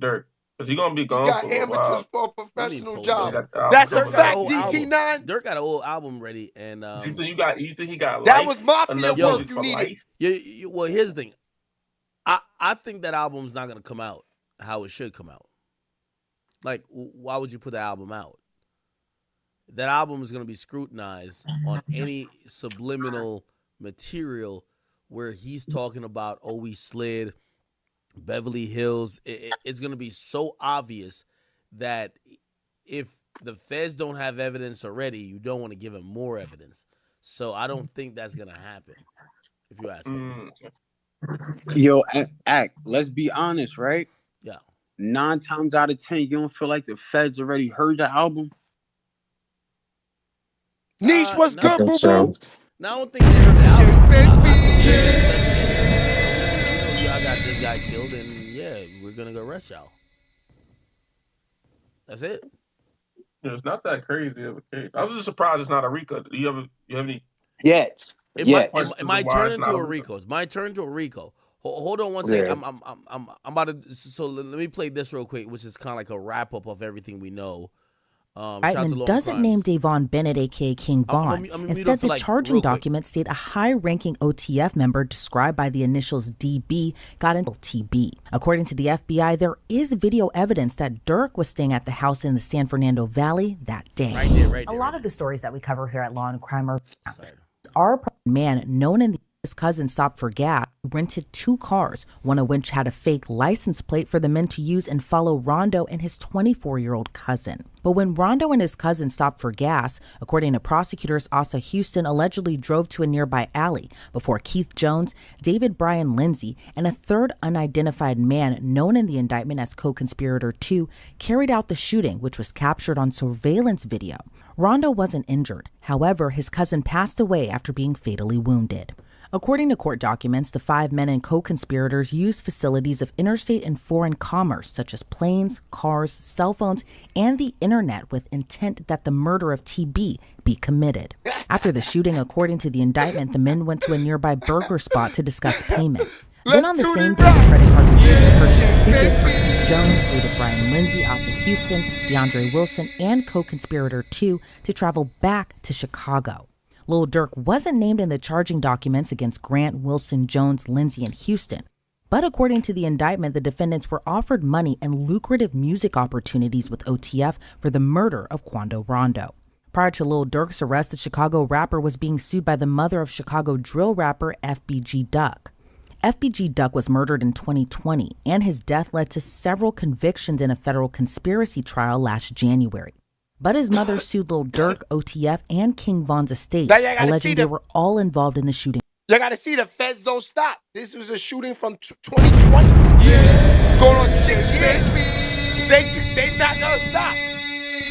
[SPEAKER 5] Durk. Because he's gonna be
[SPEAKER 1] He
[SPEAKER 5] gone
[SPEAKER 1] got
[SPEAKER 5] for a while.
[SPEAKER 1] amateurs for a professional job.
[SPEAKER 5] That's
[SPEAKER 1] That's a fact, DT9.
[SPEAKER 4] Dirk got an old album ready, and
[SPEAKER 5] you think he got
[SPEAKER 1] that
[SPEAKER 5] life?
[SPEAKER 1] was mafia
[SPEAKER 5] Enough
[SPEAKER 1] work
[SPEAKER 5] music
[SPEAKER 1] you
[SPEAKER 5] for
[SPEAKER 1] needed.
[SPEAKER 5] life?
[SPEAKER 4] Well, here's the thing. I think that album's not gonna come out how it should come out. Like, why would you put the album out? That album is gonna be scrutinized on any subliminal material where he's talking about, oh, we slid, Beverly Hills. It's gonna be so obvious that if the feds don't have evidence already, you don't want to give them more evidence. So I don't think that's gonna happen, if you ask me.
[SPEAKER 8] Yo, Act, let's be honest, right?
[SPEAKER 4] Yeah.
[SPEAKER 8] 9 times out of 10, you don't feel like the feds already heard the album?
[SPEAKER 1] Niche, what's good, boo boo?
[SPEAKER 4] No, I don't think they heard the album. I got this guy killed, and yeah, we're gonna go arrest y'all. That's it.
[SPEAKER 5] It's not that crazy of a case. I was just surprised it's not a RICO. Do you have any?
[SPEAKER 7] Yes.
[SPEAKER 4] It might turn into a RICO. It might turn into a RICO. Hold on one second. I'm about to. So let me play this real quick, which is kind of like a wrap up of everything we know.
[SPEAKER 10] Indictment doesn't name Davon Bennett, a.k.a. King Vaughn. Instead, the charging documents state a high-ranking OTF member described by the initials DB got into TB. According to the FBI, there is video evidence that Durk was staying at the house in the San Fernando Valley that day.
[SPEAKER 4] Right there.
[SPEAKER 11] A lot of the stories that we cover here at Law and Crime are a man known in the
[SPEAKER 10] his cousin stopped for gas, rented 2 cars, one of which had a fake license plate for the men to use and follow Rondo and his 24-year-old cousin. But when Rondo and his cousin stopped for gas, according to prosecutors, Asa Houston allegedly drove to a nearby alley before Keith Jones, David Brian Lindsay, and a third unidentified man known in the indictment as co-conspirator 2 carried out the shooting, which was captured on surveillance video. Rondo wasn't injured. However, his cousin passed away after being fatally wounded. According to court documents, the 5 men and co-conspirators used facilities of interstate and foreign commerce, such as planes, cars, cell phones, and the internet with intent that the murder of TB be committed. After the shooting, according to the indictment, the men went to a nearby burger spot to discuss payment. Then on the same day, the credit card was used to purchase tickets for Keith Jones, David Brian Lindsay, Asa Houston, DeAndre Wilson, and co-conspirator 2 to travel back to Chicago. Lil Durk wasn't named in the charging documents against Grant, Wilson, Jones, Lindsay, and Houston. But according to the indictment, the defendants were offered money and lucrative music opportunities with OTF for the murder of Quando Rondo. Prior to Lil Durk's arrest, the Chicago rapper was being sued by the mother of Chicago drill rapper FBG Duck. FBG Duck was murdered in 2020, and his death led to several convictions in a federal conspiracy trial last January. But his mother sued Lil Durk, OTF, and King Von's estate, alleging they were all involved in the shooting.
[SPEAKER 1] You gotta see the feds don't stop. This was a shooting from 2020. Yeah. Going on 6 years. They not gonna stop.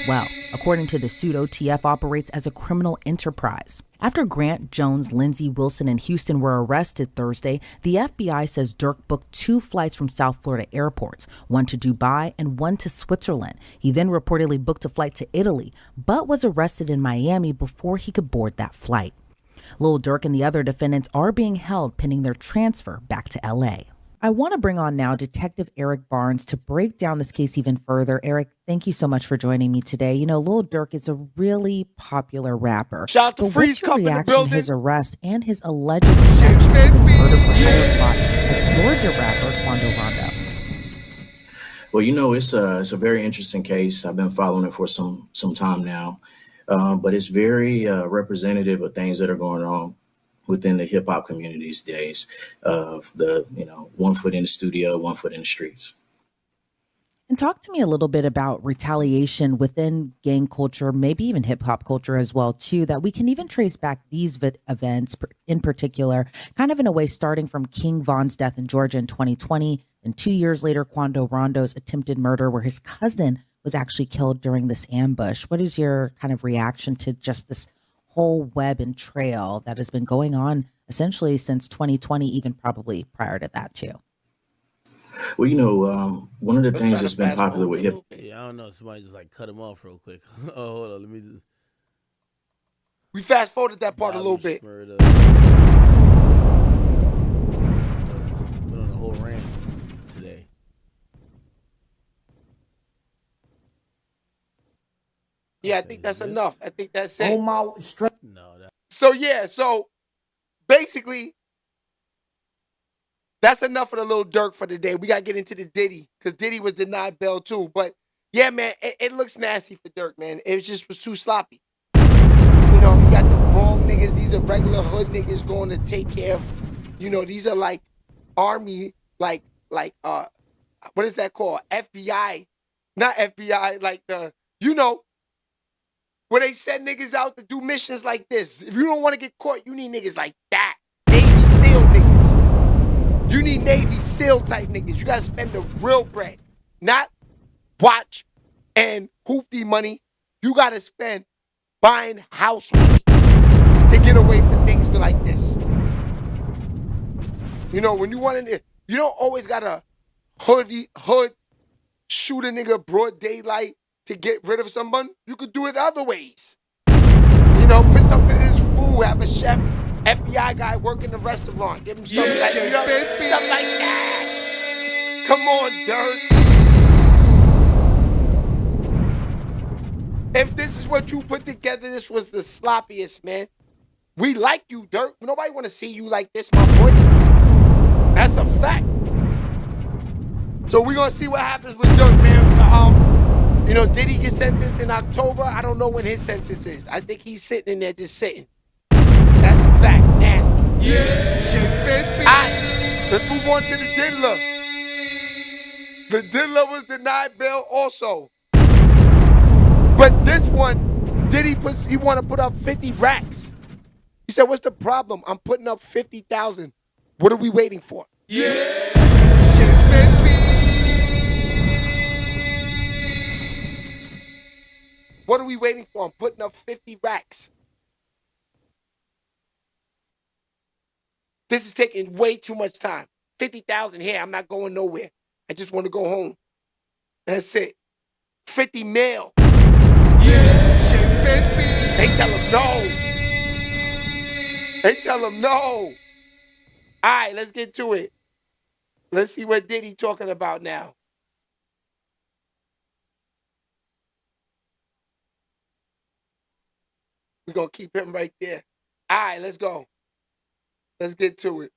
[SPEAKER 10] Well, according to the suit, OTF operates as a criminal enterprise. After Grant, Jones, Lindsay, Wilson, and Houston were arrested Thursday, the FBI says Durk booked 2 flights from South Florida airports, one to Dubai and one to Switzerland. He then reportedly booked a flight to Italy, but was arrested in Miami before he could board that flight. Lil Durk and the other defendants are being held pending their transfer back to LA. I want to bring on now Detective Eric Barnes to break down this case even further. Eric, thank you so much for joining me today. You know, Lil Durk is a really popular rapper.
[SPEAKER 1] Shout out to Freeze Cup in the building.
[SPEAKER 10] His arrest and his alleged connection to this murder for hire plot of Georgia rapper Quando Rondo.
[SPEAKER 11] Well, you know, it's a very interesting case. I've been following it for some time now, but it's very representative of things that are going on within the hip hop community these days. One foot in the studio, one foot in the streets.
[SPEAKER 10] And talk to me a little bit about retaliation within gang culture, maybe even hip hop culture as well, too, that we can even trace back these events in particular, kind of in a way, starting from King Von's death in Georgia in 2020, and 2 years later, Quando Rondo's attempted murder, where his cousin was actually killed during this ambush. What is your kind of reaction to just this whole web and trail that has been going on essentially since 2020, even probably prior to that too?
[SPEAKER 11] Well, you know, one of the things that's been popular with hip.
[SPEAKER 4] Yeah, I don't know. Somebody just like cut him off real quick. Oh, hold on. Let me just.
[SPEAKER 1] We fast forwarded that part a little bit.
[SPEAKER 4] Went on a whole rant today.
[SPEAKER 1] Yeah, I think that's enough. I think that's it.
[SPEAKER 4] No,
[SPEAKER 1] So basically, that's enough for the Lil Durk for the day. We got to get into the Diddy, because Diddy was denied bail too. But yeah, man, it looks nasty for Durk, man. It was too sloppy. You know, he got the wrong niggas. These are regular hood niggas going to take care of, you know, these are like army, like what is that called? FBI, not FBI, like where they send niggas out to do missions like this. If you don't want to get caught, you need niggas like that. Navy SEAL niggas. You need Navy SEAL type niggas. You got to spend the real bread. Not watch and hoopty money. You got to spend buying house money to get away from things like this. You know, when you want to, you don't always got to hood shoot a nigga broad daylight to get rid of someone. You could do it other ways. You know, put something in his food, have a chef, FBI guy work in the restaurant, give him something like, stuff like that. Come on, Durk. If this is what you put together, this was the sloppiest, man. We like you, Durk. Nobody want to see you like this, my boy. That's a fact. So we're going to see what happens with Durk, man. You know, Diddy get sentenced in October. I don't know when his sentence is. I think he's sitting in there just sitting. That's a fact. Nasty. Alright, let's move on to the diddler. The diddler was denied bail also. But this one, Diddy he want to put up 50 racks. He said, what's the problem? I'm putting up 50,000. What are we waiting for? What are we waiting for? I'm putting up 50 racks. This is taking way too much time. 50,000 here. I'm not going nowhere. I just want to go home. That's it. 50 mil. They tell him no. They tell him no. All right, let's get to it. Let's see what Diddy talking about now. We're going to keep him right there. All right, let's go. Let's get to it.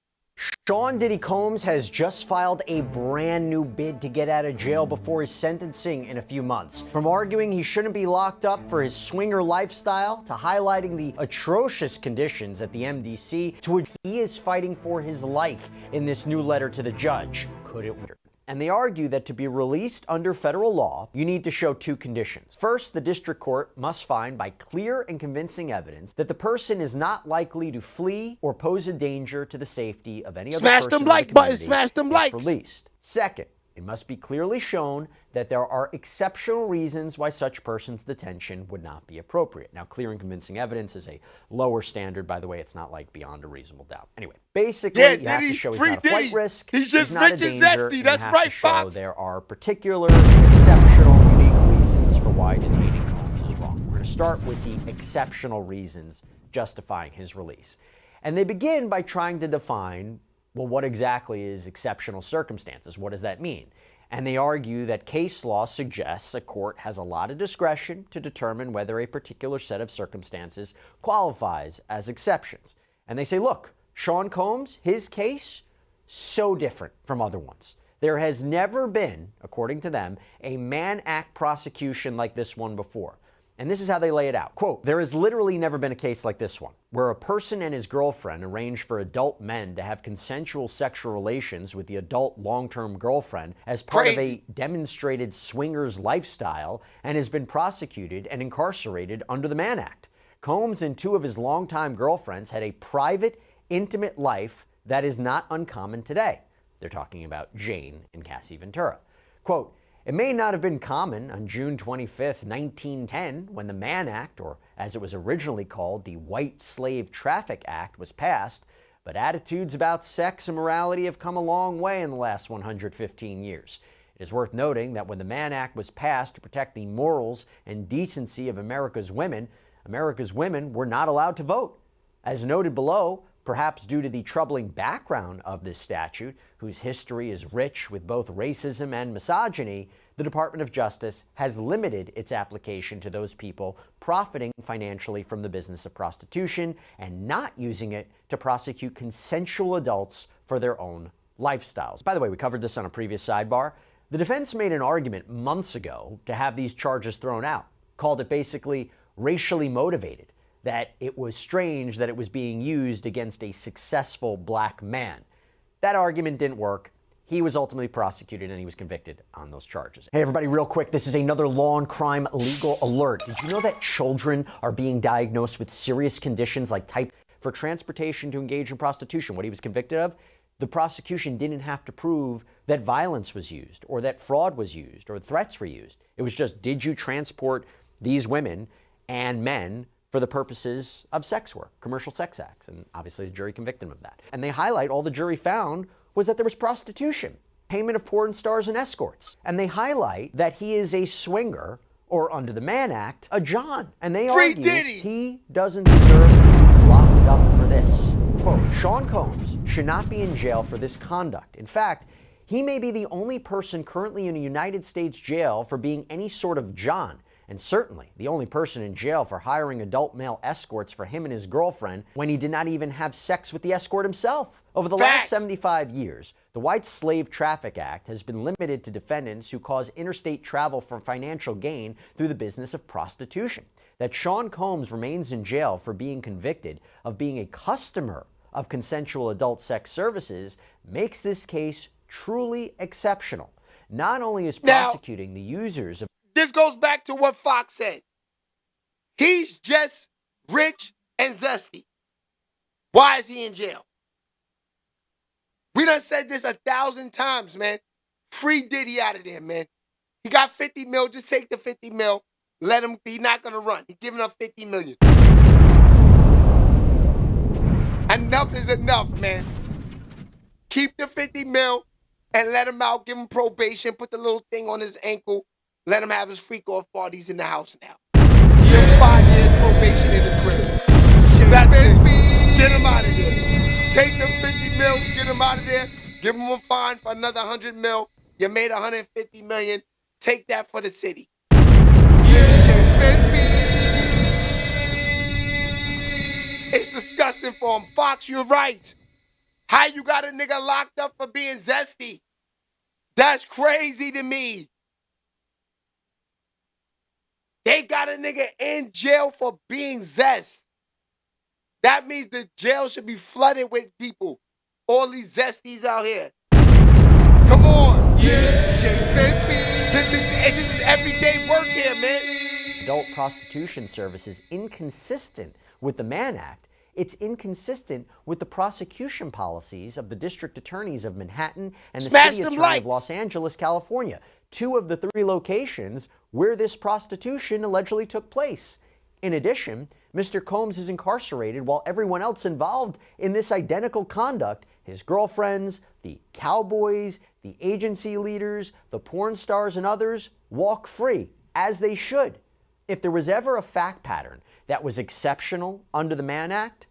[SPEAKER 12] Sean Diddy Combs has just filed a brand new bid to get out of jail before his sentencing in a few months. From arguing he shouldn't be locked up for his swinger lifestyle to highlighting the atrocious conditions at the MDC, to which he is fighting for his life in this new letter to the judge. Could it work? And they argue that to be released under federal law, you need to show two conditions. First, the district court must find by clear and convincing evidence that the person is not likely to flee or pose a danger to the safety of any other person.
[SPEAKER 1] Smash them like buttons, smash them likes.
[SPEAKER 12] Released. Second, it must be clearly shown that there are exceptional reasons why such person's detention would not be appropriate. Now, clear and convincing evidence is a lower standard. By the way, it's not like beyond a reasonable doubt. Anyway, basically, you have to show he's not a flight risk,
[SPEAKER 1] he's just
[SPEAKER 12] not
[SPEAKER 1] rich
[SPEAKER 12] a
[SPEAKER 1] and
[SPEAKER 12] danger,
[SPEAKER 1] zesty. That's
[SPEAKER 12] and
[SPEAKER 1] right,
[SPEAKER 12] have to show
[SPEAKER 1] Fox.
[SPEAKER 12] there are particular, exceptional, unique reasons for why detaining Combs is wrong. We're going to start with the exceptional reasons justifying his release. And they begin by trying to define, well, what exactly is exceptional circumstances? What does that mean? And they argue that case law suggests a court has a lot of discretion to determine whether a particular set of circumstances qualifies as exceptions. And they say, look, Sean Combs, his case, so different from other ones. There has never been, according to them, a Mann Act prosecution like this one before. And this is how they lay it out. Quote, there has literally never been a case like this one, where a person and his girlfriend arrange for adult men to have consensual sexual relations with the adult long-term girlfriend as part of a demonstrated swingers lifestyle and has been prosecuted and incarcerated under the Mann Act. Combs and two of his longtime girlfriends had a private, intimate life that is not uncommon today. They're talking about Jane and Cassie Ventura. Quote, it may not have been common on June 25th, 1910, when the Mann Act, or as it was originally called, the White Slave Traffic Act, was passed, but attitudes about sex and morality have come a long way in the last 115 years. It is worth noting that when the Mann Act was passed to protect the morals and decency of America's women were not allowed to vote. As noted below, perhaps due to the troubling background of this statute, whose history is rich with both racism and misogyny, the Department of Justice has limited its application to those people profiting financially from the business of prostitution and not using it to prosecute consensual adults for their own lifestyles. By the way, we covered this on a previous sidebar. The defense made an argument months ago to have these charges thrown out, called it basically racially motivated, that it was strange that it was being used against a successful black man. That argument didn't work. He was ultimately prosecuted and he was convicted on those charges. Hey everybody, real quick, this is another law and crime legal alert. Did you know that children are being diagnosed with serious conditions like type for transportation to engage in prostitution? What he was convicted of? The prosecution didn't have to prove that violence was used or that fraud was used or threats were used. It was just, did you transport these women and men for the purposes of sex work, commercial sex acts? And obviously the jury convicted him of that. And they highlight all the jury found was that there was prostitution, payment of porn stars and escorts. And they highlight that he is a swinger, or under the Mann Act, a John. And they argue he doesn't deserve to be locked up for this. Quote, Sean Combs should not be in jail for this conduct. In fact, he may be the only person currently in a United States jail for being any sort of John, and certainly the only person in jail for hiring adult male escorts for him and his girlfriend when he did not even have sex with the escort himself. Over the last 75 years, the White Slave Traffic Act has been limited to defendants who cause interstate travel for financial gain through the business of prostitution. That Sean Combs remains in jail for being convicted of being a customer of consensual adult sex services makes this case truly exceptional. Not only is prosecuting the users of...
[SPEAKER 1] This goes back to what Fox said. He's just rich and zesty. Why is he in jail? We done said this 1,000 times, man. Free Diddy out of there, man. He got 50 mil. Just take the 50 mil. Let him. He's not going to run. He's giving up 50 million. Enough is enough, man. Keep the 50 mil and let him out. Give him probation. Put the little thing on his ankle. Let him have his freak-off parties in the house now. Give him 5 years probation in the crib. That's it. Get him out of there. Take the 50 mil. Get him out of there. Give him a fine for another 100 mil. You made 150 million. Take that for the city. It's disgusting for him. Fox, you're right. How you got a nigga locked up for being zesty? That's crazy to me. They got a nigga in jail for being zest. That means the jail should be flooded with people. All these zesties out here. Come on. This is everyday work here, man.
[SPEAKER 12] Adult prostitution service is inconsistent with the Mann Act. It's inconsistent with the prosecution policies of the district attorneys of Manhattan and the city attorney of Los Angeles, California, 2 of the 3 locations where this prostitution allegedly took place. In addition, Mr. Combs is incarcerated while everyone else involved in this identical conduct, his girlfriends, the cowboys, the agency leaders, the porn stars, and others, walk free, as they should. If there was ever a fact pattern that was exceptional under the Mann Act,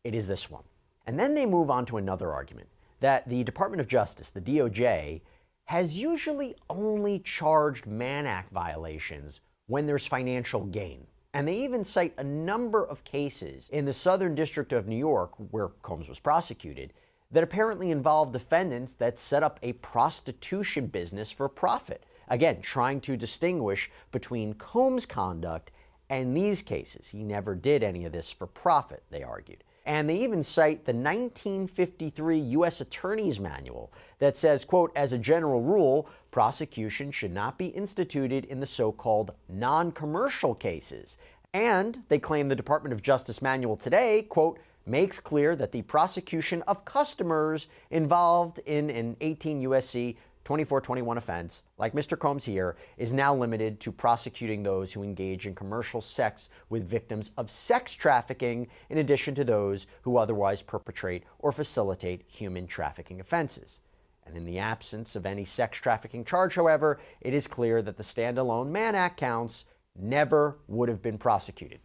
[SPEAKER 12] it is this one. And then they move on to another argument, that the Department of Justice, the DOJ, has usually only charged Mann Act violations when there's financial gain. And they even cite a number of cases in the Southern District of New York, where Combs was prosecuted, that apparently involved defendants that set up a prostitution business for profit. Again, trying to distinguish between Combs' conduct and these cases. He never did any of this for profit, they argued. And they even cite the 1953 U.S. Attorney's Manual that says, quote, as a general rule, prosecution should not be instituted in the so-called non-commercial cases. And they claim the Department of Justice manual today, quote, makes clear that the prosecution of customers involved in an 18 U.S.C. 2421 offense, like Mr. Combs here, is now limited to prosecuting those who engage in commercial sex with victims of sex trafficking, in addition to those who otherwise perpetrate or facilitate human trafficking offenses. And in the absence of any sex trafficking charge, however, it is clear that the standalone Mann Act counts never would have been prosecuted.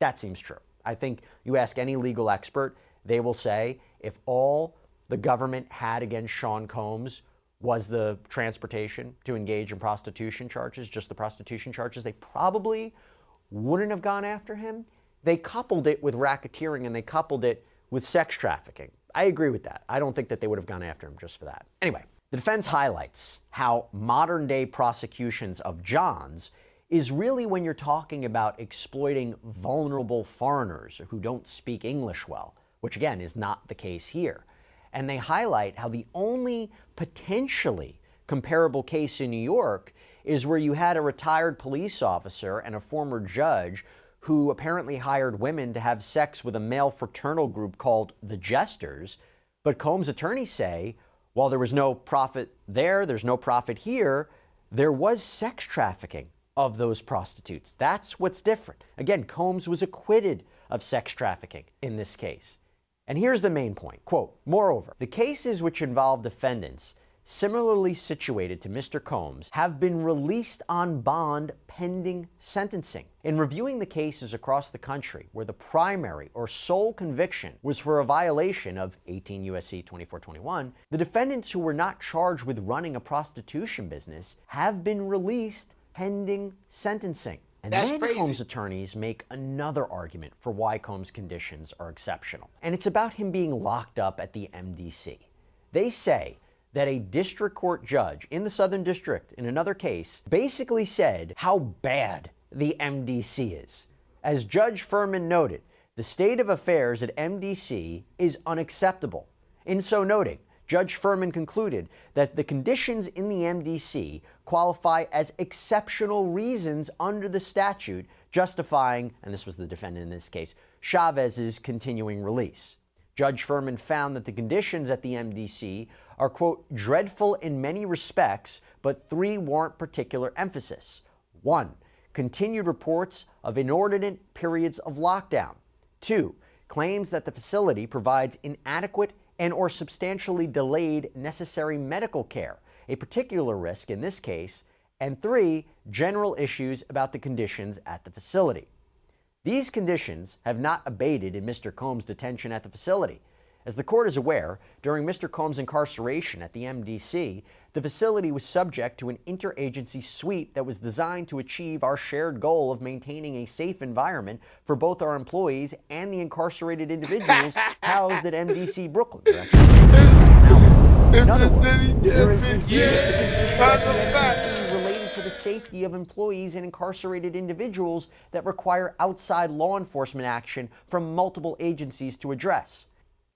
[SPEAKER 12] That seems true. I think you ask any legal expert, they will say if all the government had against Sean Combs was the transportation to engage in prostitution charges, just the prostitution charges, they probably wouldn't have gone after him. They coupled it with racketeering and they coupled it with sex trafficking. I agree with that. I don't think that they would have gone after him just for that. Anyway, the defense highlights how modern day prosecutions of Johns is really when you're talking about exploiting vulnerable foreigners who don't speak English well, which again is not the case here. And they highlight how the only potentially comparable case in New York is where you had a retired police officer and a former judge who apparently hired women to have sex with a male fraternal group called the Jesters. But Combs' attorneys say, while there was no profit there, there's no profit here, there was sex trafficking of those prostitutes. That's what's different. Again, Combs was acquitted of sex trafficking in this case. And here's the main point, quote, moreover, the cases which involve defendants similarly situated to Mr. Combs have been released on bond pending sentencing. In reviewing the cases across the country where the primary or sole conviction was for a violation of 18 U.S.C. 2421, the defendants who were not charged with running a prostitution business have been released pending sentencing. And then Combs' attorneys make another argument for why Combs' conditions are exceptional. And it's about him being locked up at the MDC. They say that a district court judge in the Southern District in another case basically said how bad the MDC is. As Judge Furman noted, The state of affairs at MDC is unacceptable. In so noting, Judge Furman concluded that the conditions in the MDC qualify as exceptional reasons under the statute justifying, and this was the defendant in this case, Chavez's continuing release. Judge Furman found that the conditions at the MDC are, quote, dreadful in many respects, but three warrant particular emphasis. 1. Continued reports of inordinate periods of lockdown. 2. Claims that the facility provides inadequate and or substantially delayed necessary medical care, a particular risk in this case. And 3. General issues about the conditions at the facility. These conditions have not abated in Mr. Combs' detention at the facility. As the court is aware, during Mr. Combs' incarceration at the MDC, the facility was subject to an interagency sweep that was designed to achieve our shared goal of maintaining a safe environment for both our employees and the incarcerated individuals housed at MDC Brooklyn. In other words, there is a significant issue related to the safety of employees and incarcerated individuals that require outside law enforcement action from multiple agencies to address.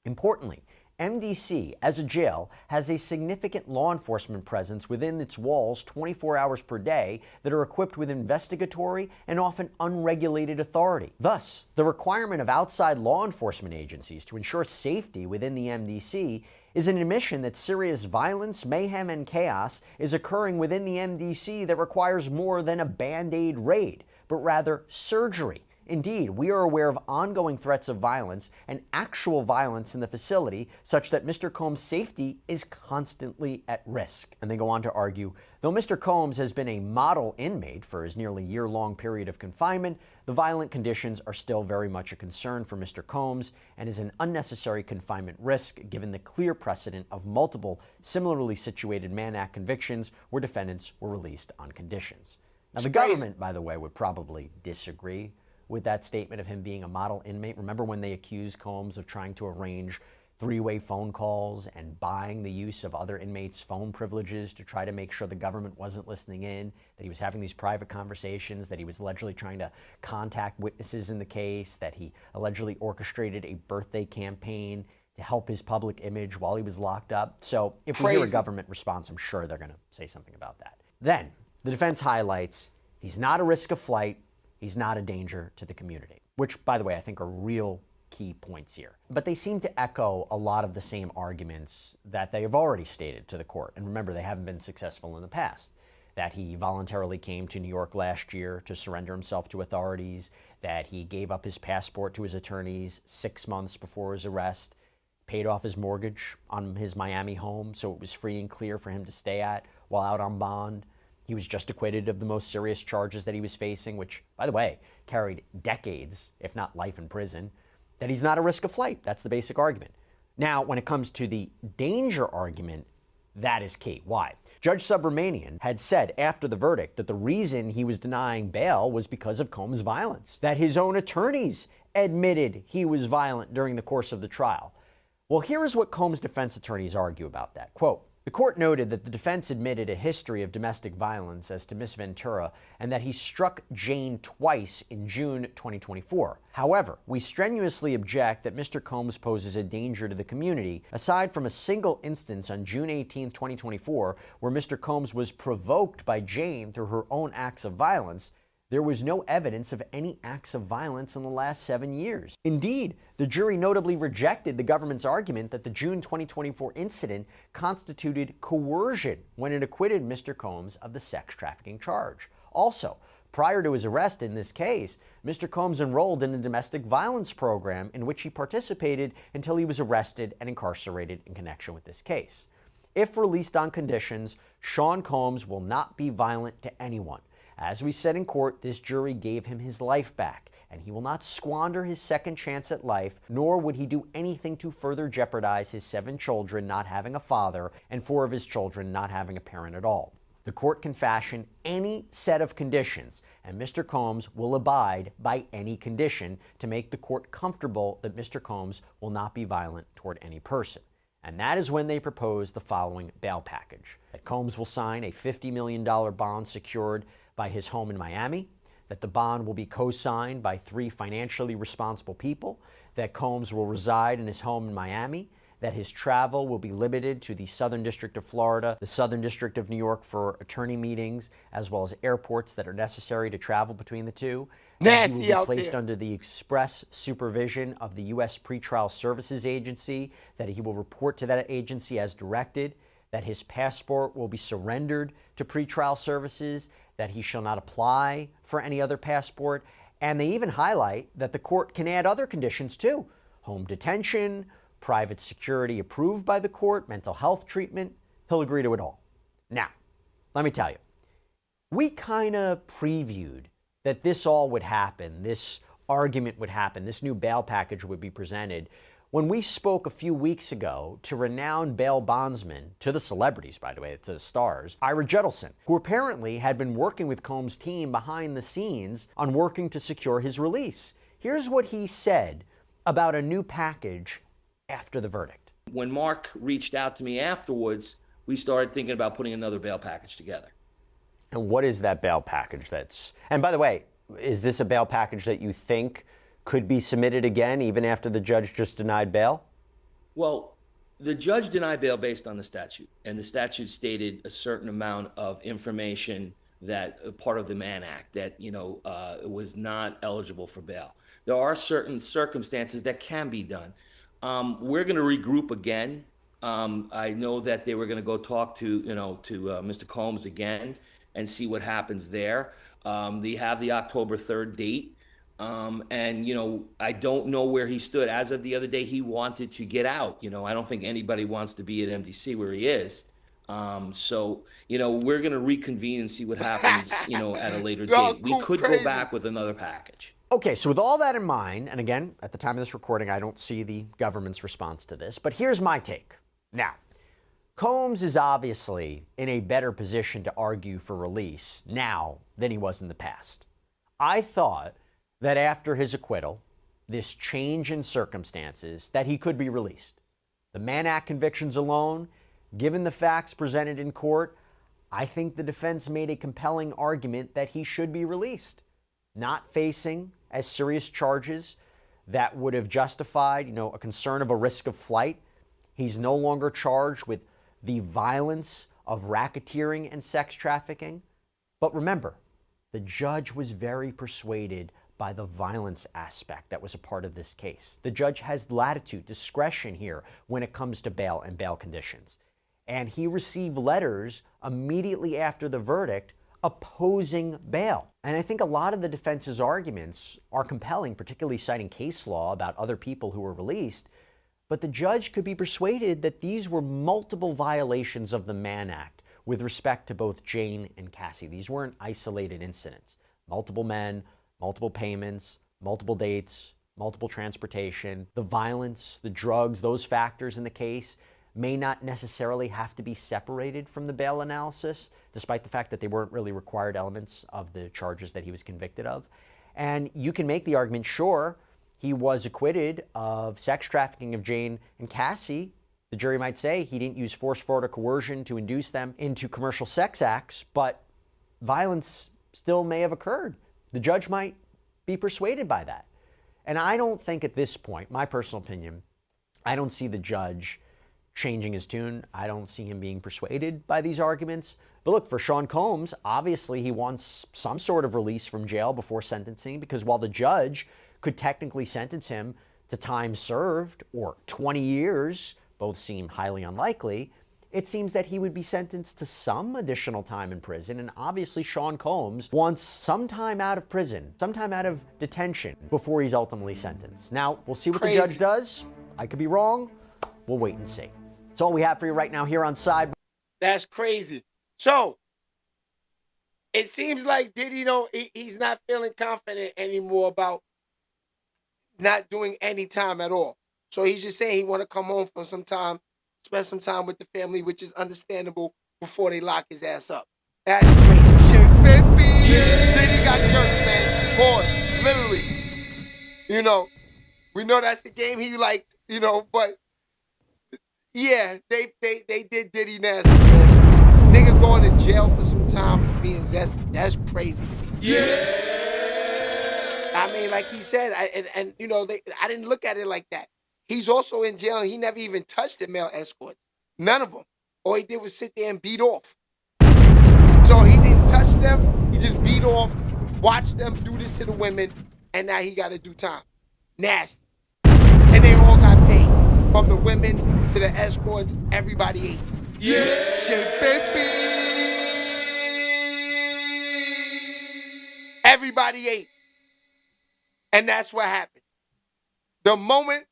[SPEAKER 12] Importantly, MDC, as a jail, has a significant law enforcement presence within its walls 24 hours per day that are equipped with investigatory and often unregulated authority. Thus, the requirement of outside law enforcement agencies to ensure safety within the MDC is an admission that serious violence, mayhem, and chaos is occurring within the MDC that requires more than a Band-Aid raid, but rather surgery. Indeed, we are aware of ongoing threats of violence and actual violence in the facility such that Mr. Combs' safety is constantly at risk. And they go on to argue, though Mr. Combs has been a model inmate for his nearly year-long period of confinement, the violent conditions are still very much a concern for Mr. Combs and is an unnecessary confinement risk given the clear precedent of multiple similarly situated Mann Act convictions where defendants were released on conditions. Now, the government, by the way, would probably disagree with that statement of him being a model inmate. Remember when they accused Combs of trying to arrange three-way phone calls and buying the use of other inmates' phone privileges to try to make sure the government wasn't listening in, that he was having these private conversations, that he was allegedly trying to contact witnesses in the case, that he allegedly orchestrated a birthday campaign to help his public image while he was locked up. So if we hear a government response, I'm sure they're going to say something about that. Then the defense highlights he's not a risk of flight, he's not a danger to the community, which, by the way, I think are real key points here. But they seem to echo a lot of the same arguments that they have already stated to the court. And remember, they haven't been successful in the past. That he voluntarily came to New York last year to surrender himself to authorities, that he gave up his passport to his attorneys 6 months before his arrest, paid off his mortgage on his Miami home so it was free and clear for him to stay at while out on bond. He was just acquitted of the most serious charges that he was facing, which, by the way, carried decades, if not life in prison. That he's not a risk of flight. That's the basic argument. Now, when it comes to the danger argument, that is key. Why? Judge Subramanian had said after the verdict that the reason he was denying bail was because of Combs' violence, that his own attorneys admitted he was violent during the course of the trial. Well, here is what Combs' defense attorneys argue about that. Quote, the court noted that the defense admitted a history of domestic violence as to Miss Ventura and that he struck Jane twice in June 2024. However, we strenuously object that Mr. Combs poses a danger to the community, aside from a single instance on June 18, 2024, where Mr. Combs was provoked by Jane through her own acts of violence. There was no evidence of any acts of violence in the last 7 years. Indeed, the jury notably rejected the government's argument that the June 2024 incident constituted coercion when it acquitted Mr. Combs of the sex trafficking charge. Also, prior to his arrest in this case, Mr. Combs enrolled in a domestic violence program in which he participated until he was arrested and incarcerated in connection with this case. If released on conditions, Sean Combs will not be violent to anyone. As we said in court, this jury gave him his life back, and he will not squander his second chance at life, nor would he do anything to further jeopardize his 7 children not having a father and 4 of his children not having a parent at all. The court can fashion any set of conditions, and Mr. Combs will abide by any condition to make the court comfortable that Mr. Combs will not be violent toward any person. And that is when they propose the following bail package. That Combs will sign a $50 million bond secured by his home in Miami, that the bond will be co-signed by 3 financially responsible people, that Combs will reside in his home in Miami, that his travel will be limited to the Southern District of Florida, the Southern District of New York for attorney meetings, as well as airports that are necessary to travel between the two.
[SPEAKER 1] Nasty
[SPEAKER 12] he will
[SPEAKER 1] out
[SPEAKER 12] be placed
[SPEAKER 1] there.
[SPEAKER 12] under the express supervision of the U.S. Pretrial Services Agency, that he will report to that agency as directed, that his passport will be surrendered to pretrial services, that he shall not apply for any other passport. And they even highlight that the court can add other conditions too: home detention, private security approved by the court, mental health treatment. He'll agree to it all. Now, let me tell you, we kind of previewed that this all would happen, this argument would happen, this new bail package would be presented when we spoke a few weeks ago to renowned bail bondsman, to the celebrities, by the way, to the stars, Ira Judelson, who apparently had been working with Combs' team behind the scenes on working to secure his release. Here's what he said about a new package after the verdict.
[SPEAKER 13] When Mark reached out to me afterwards, we started thinking about putting another bail package together.
[SPEAKER 12] And what is that bail package that's... And by the way, is this a bail package that you think could be submitted again even after the judge just denied bail?
[SPEAKER 13] Well, the judge denied bail based on the statute, and the statute stated a certain amount of information that part of the Mann Act that, was not eligible for bail. There are certain circumstances that can be done. We're going to regroup again. I know that they were going to go talk to Mr. Combs again and see what happens there. They have the October 3rd date. And, I don't know where he stood. As of the other day, he wanted to get out. I don't think anybody wants to be at MDC where he is. So, we're going to reconvene and see what happens, at a later date. We could go back with another package.
[SPEAKER 12] Okay, so with all that in mind, and again, at the time of this recording, I don't see the government's response to this, but here's my take. Now, Combs is obviously in a better position to argue for release now than he was in the past. I thought that after his acquittal, this change in circumstances, that he could be released. The Mann Act convictions alone, given the facts presented in court, I think the defense made a compelling argument that he should be released, not facing as serious charges that would have justified, a concern of a risk of flight. He's no longer charged with the violence of racketeering and sex trafficking. But remember, the judge was very persuaded by the violence aspect that was a part of this case. The judge has latitude, discretion here when it comes to bail and bail conditions. And he received letters immediately after the verdict opposing bail. And I think a lot of the defense's arguments are compelling, particularly citing case law about other people who were released. But the judge could be persuaded that these were multiple violations of the Mann Act with respect to both Jane and Cassie. These weren't isolated incidents. Multiple men, multiple payments, multiple dates, multiple transportation. The violence, the drugs, those factors in the case may not necessarily have to be separated from the bail analysis, despite the fact that they weren't really required elements of the charges that he was convicted of. And you can make the argument, sure, he was acquitted of sex trafficking of Jane and Cassie. The jury might say he didn't use force, fraud, or coercion to induce them into commercial sex acts, but violence still may have occurred. The judge might be persuaded by that. And I don't think at this point, my personal opinion, I don't see the judge changing his tune. I don't see him being persuaded by these arguments. But look, for Sean Combs, obviously he wants some sort of release from jail before sentencing, because while the judge could technically sentence him to time served or 20 years, both seem highly unlikely, it seems that he would be sentenced to some additional time in prison. And obviously Sean Combs wants some time out of prison, some time out of detention before he's ultimately sentenced. Now, we'll see what the judge does. I could be wrong. We'll wait and see. That's all we have for you right now here on Side.
[SPEAKER 1] That's crazy. So, it seems like Diddy, he's not feeling confident anymore about not doing any time at all. So he's just saying he want to come home for some time, spend some time with the family, which is understandable, before they lock his ass up. That's crazy shit, baby. Yeah. Diddy got Durk, man. Pause. Literally. We know that's the game he liked, but yeah, they did Diddy nasty, man. Nigga going to jail for some time for being zesty. That's crazy to me. Yeah. mean, like he said, I didn't look at it like that. He's also in jail. He never even touched the male escorts. None of them. All he did was sit there and beat off. So he didn't touch them. He just beat off, watched them do this to the women, and now he got to do time. Nasty. And they all got paid. From the women to the escorts, everybody ate.
[SPEAKER 2] Yeah, shake baby.
[SPEAKER 1] Everybody ate. And that's what happened. The moment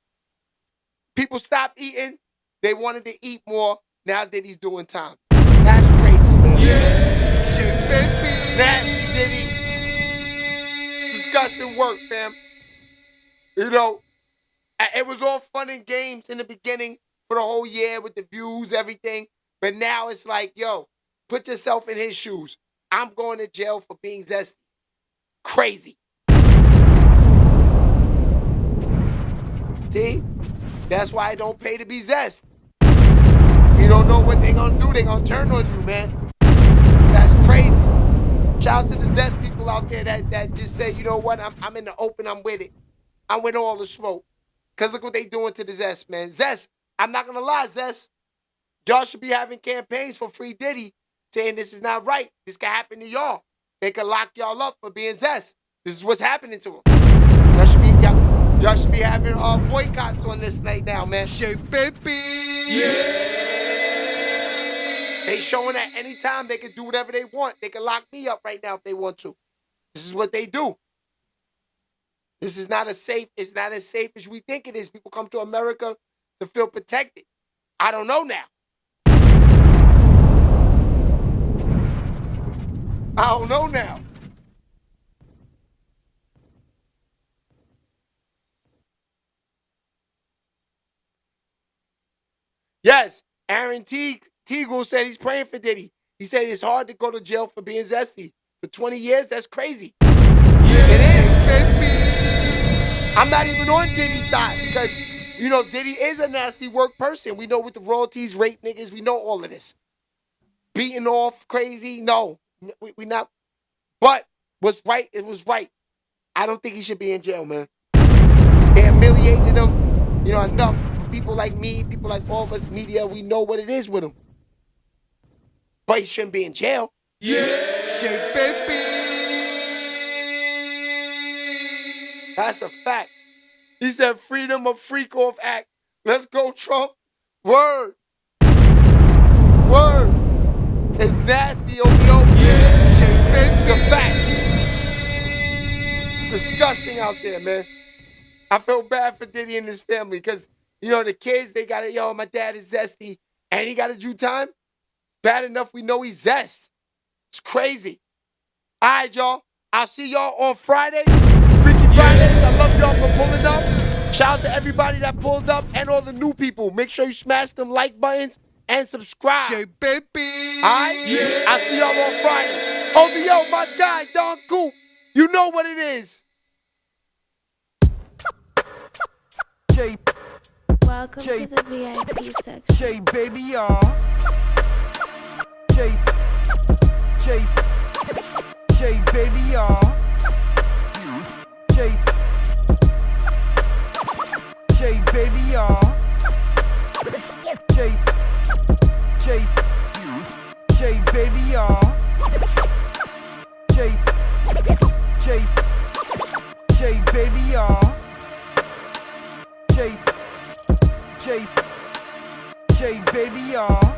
[SPEAKER 1] people stopped eating, they wanted to eat more. Now Diddy's doing time. That's crazy, man.
[SPEAKER 2] Yeah, shake baby.
[SPEAKER 1] Nasty Diddy. It's disgusting work, fam. You know, it was all fun and games in the beginning for the whole year with the views, everything. But now it's like, yo, put yourself in his shoes. I'm going to jail for being zesty. Crazy. See? That's why I don't pay to be zest. You don't know what they're going to do. They're going to turn on you, man. That's crazy. Shout out to the zest people out there that just say, you know what, I'm in the open, I'm with it. I'm with all the smoke. Because look what they doing to the zest, man. Zest, I'm not going to lie, zest. Y'all should be having campaigns for Free Diddy saying this is not right. This can happen to y'all. They can lock y'all up for being zest. This is what's happening to them. Y'all should be having boycotts on this night now, man.
[SPEAKER 2] Shake baby. Yeah.
[SPEAKER 1] They showing that anytime they can do whatever they want. They can lock me up right now if they want to. This is what they do. This is not it's not as safe as we think it is. People come to America to feel protected. I don't know now. I don't know now. Yes, Aaron Teagle said he's praying for Diddy. He said it's hard to go to jail for being zesty. For 20 years, that's crazy. Yeah, it is. I'm not even on Diddy's side because, you know, Diddy is a nasty work person. We know with the royalties, rape niggas, we know all of this. Beating off, crazy, no. We not. But what's right, it was right. I don't think he should be in jail, man. They humiliated him, you know, enough. People like me, people like all of us media, we know what it is with him. But he shouldn't be in jail.
[SPEAKER 2] Yeah, shake baby.
[SPEAKER 1] That's a fact. He said freedom of freak off act. Let's go, Trump. Word. Word. It's nasty, OVO.
[SPEAKER 2] Yeah, shake baby.
[SPEAKER 1] The fact. It's disgusting out there, man. I feel bad for Diddy and his family because, you know, the kids, they got it, yo, my dad is zesty, and he got to do time. Bad enough we know he's zest. It's crazy. All right, y'all. I'll see y'all on Friday. Freaky Fridays. I love y'all for pulling up. Shout out to everybody that pulled up and all the new people. Make sure you smash them like buttons and subscribe.
[SPEAKER 2] Shake baby.
[SPEAKER 1] All right? Yeah. I'll see y'all on Friday. OVO, my guy, Don Coop. You know what it is.
[SPEAKER 14] Welcome to the VIP section.
[SPEAKER 2] Shay baby, y'all. Shay baby, y'all. Shay baby, y'all. Shay baby, y'all. Shay baby, y'all. Shay baby, y'all.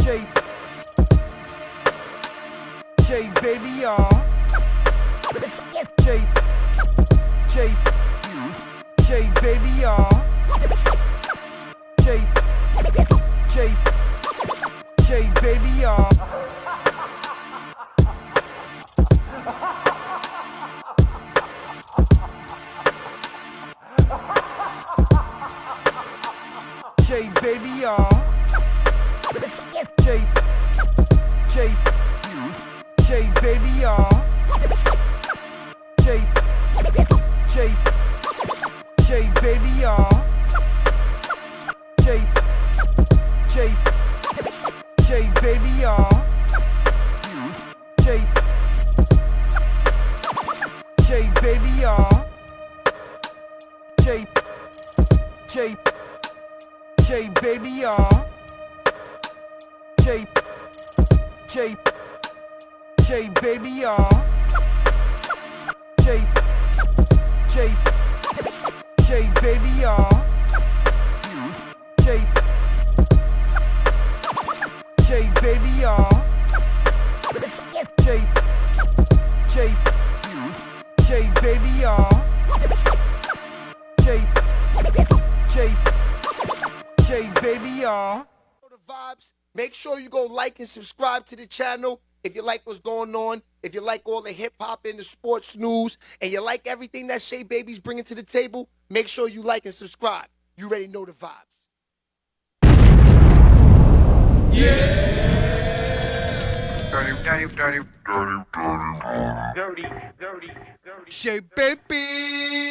[SPEAKER 2] Shay baby, y'all. Shay baby, y'all. Shay baby, y'all. Shay baby, y'all. Shay baby, y'all. Shay baby, y'all. Shay baby, y'all. Shay
[SPEAKER 1] J baby y'all. J baby y'all. J baby y'all. J baby y'all. J baby y'all. The vibes. Make sure you go like and subscribe to the channel if you like what's going on, if you like all the hip hop and the sports news, and you like everything that Shay Baby's bringing to the table. Make sure you like and subscribe. You already know the vibes. Dirty. Shay Baby.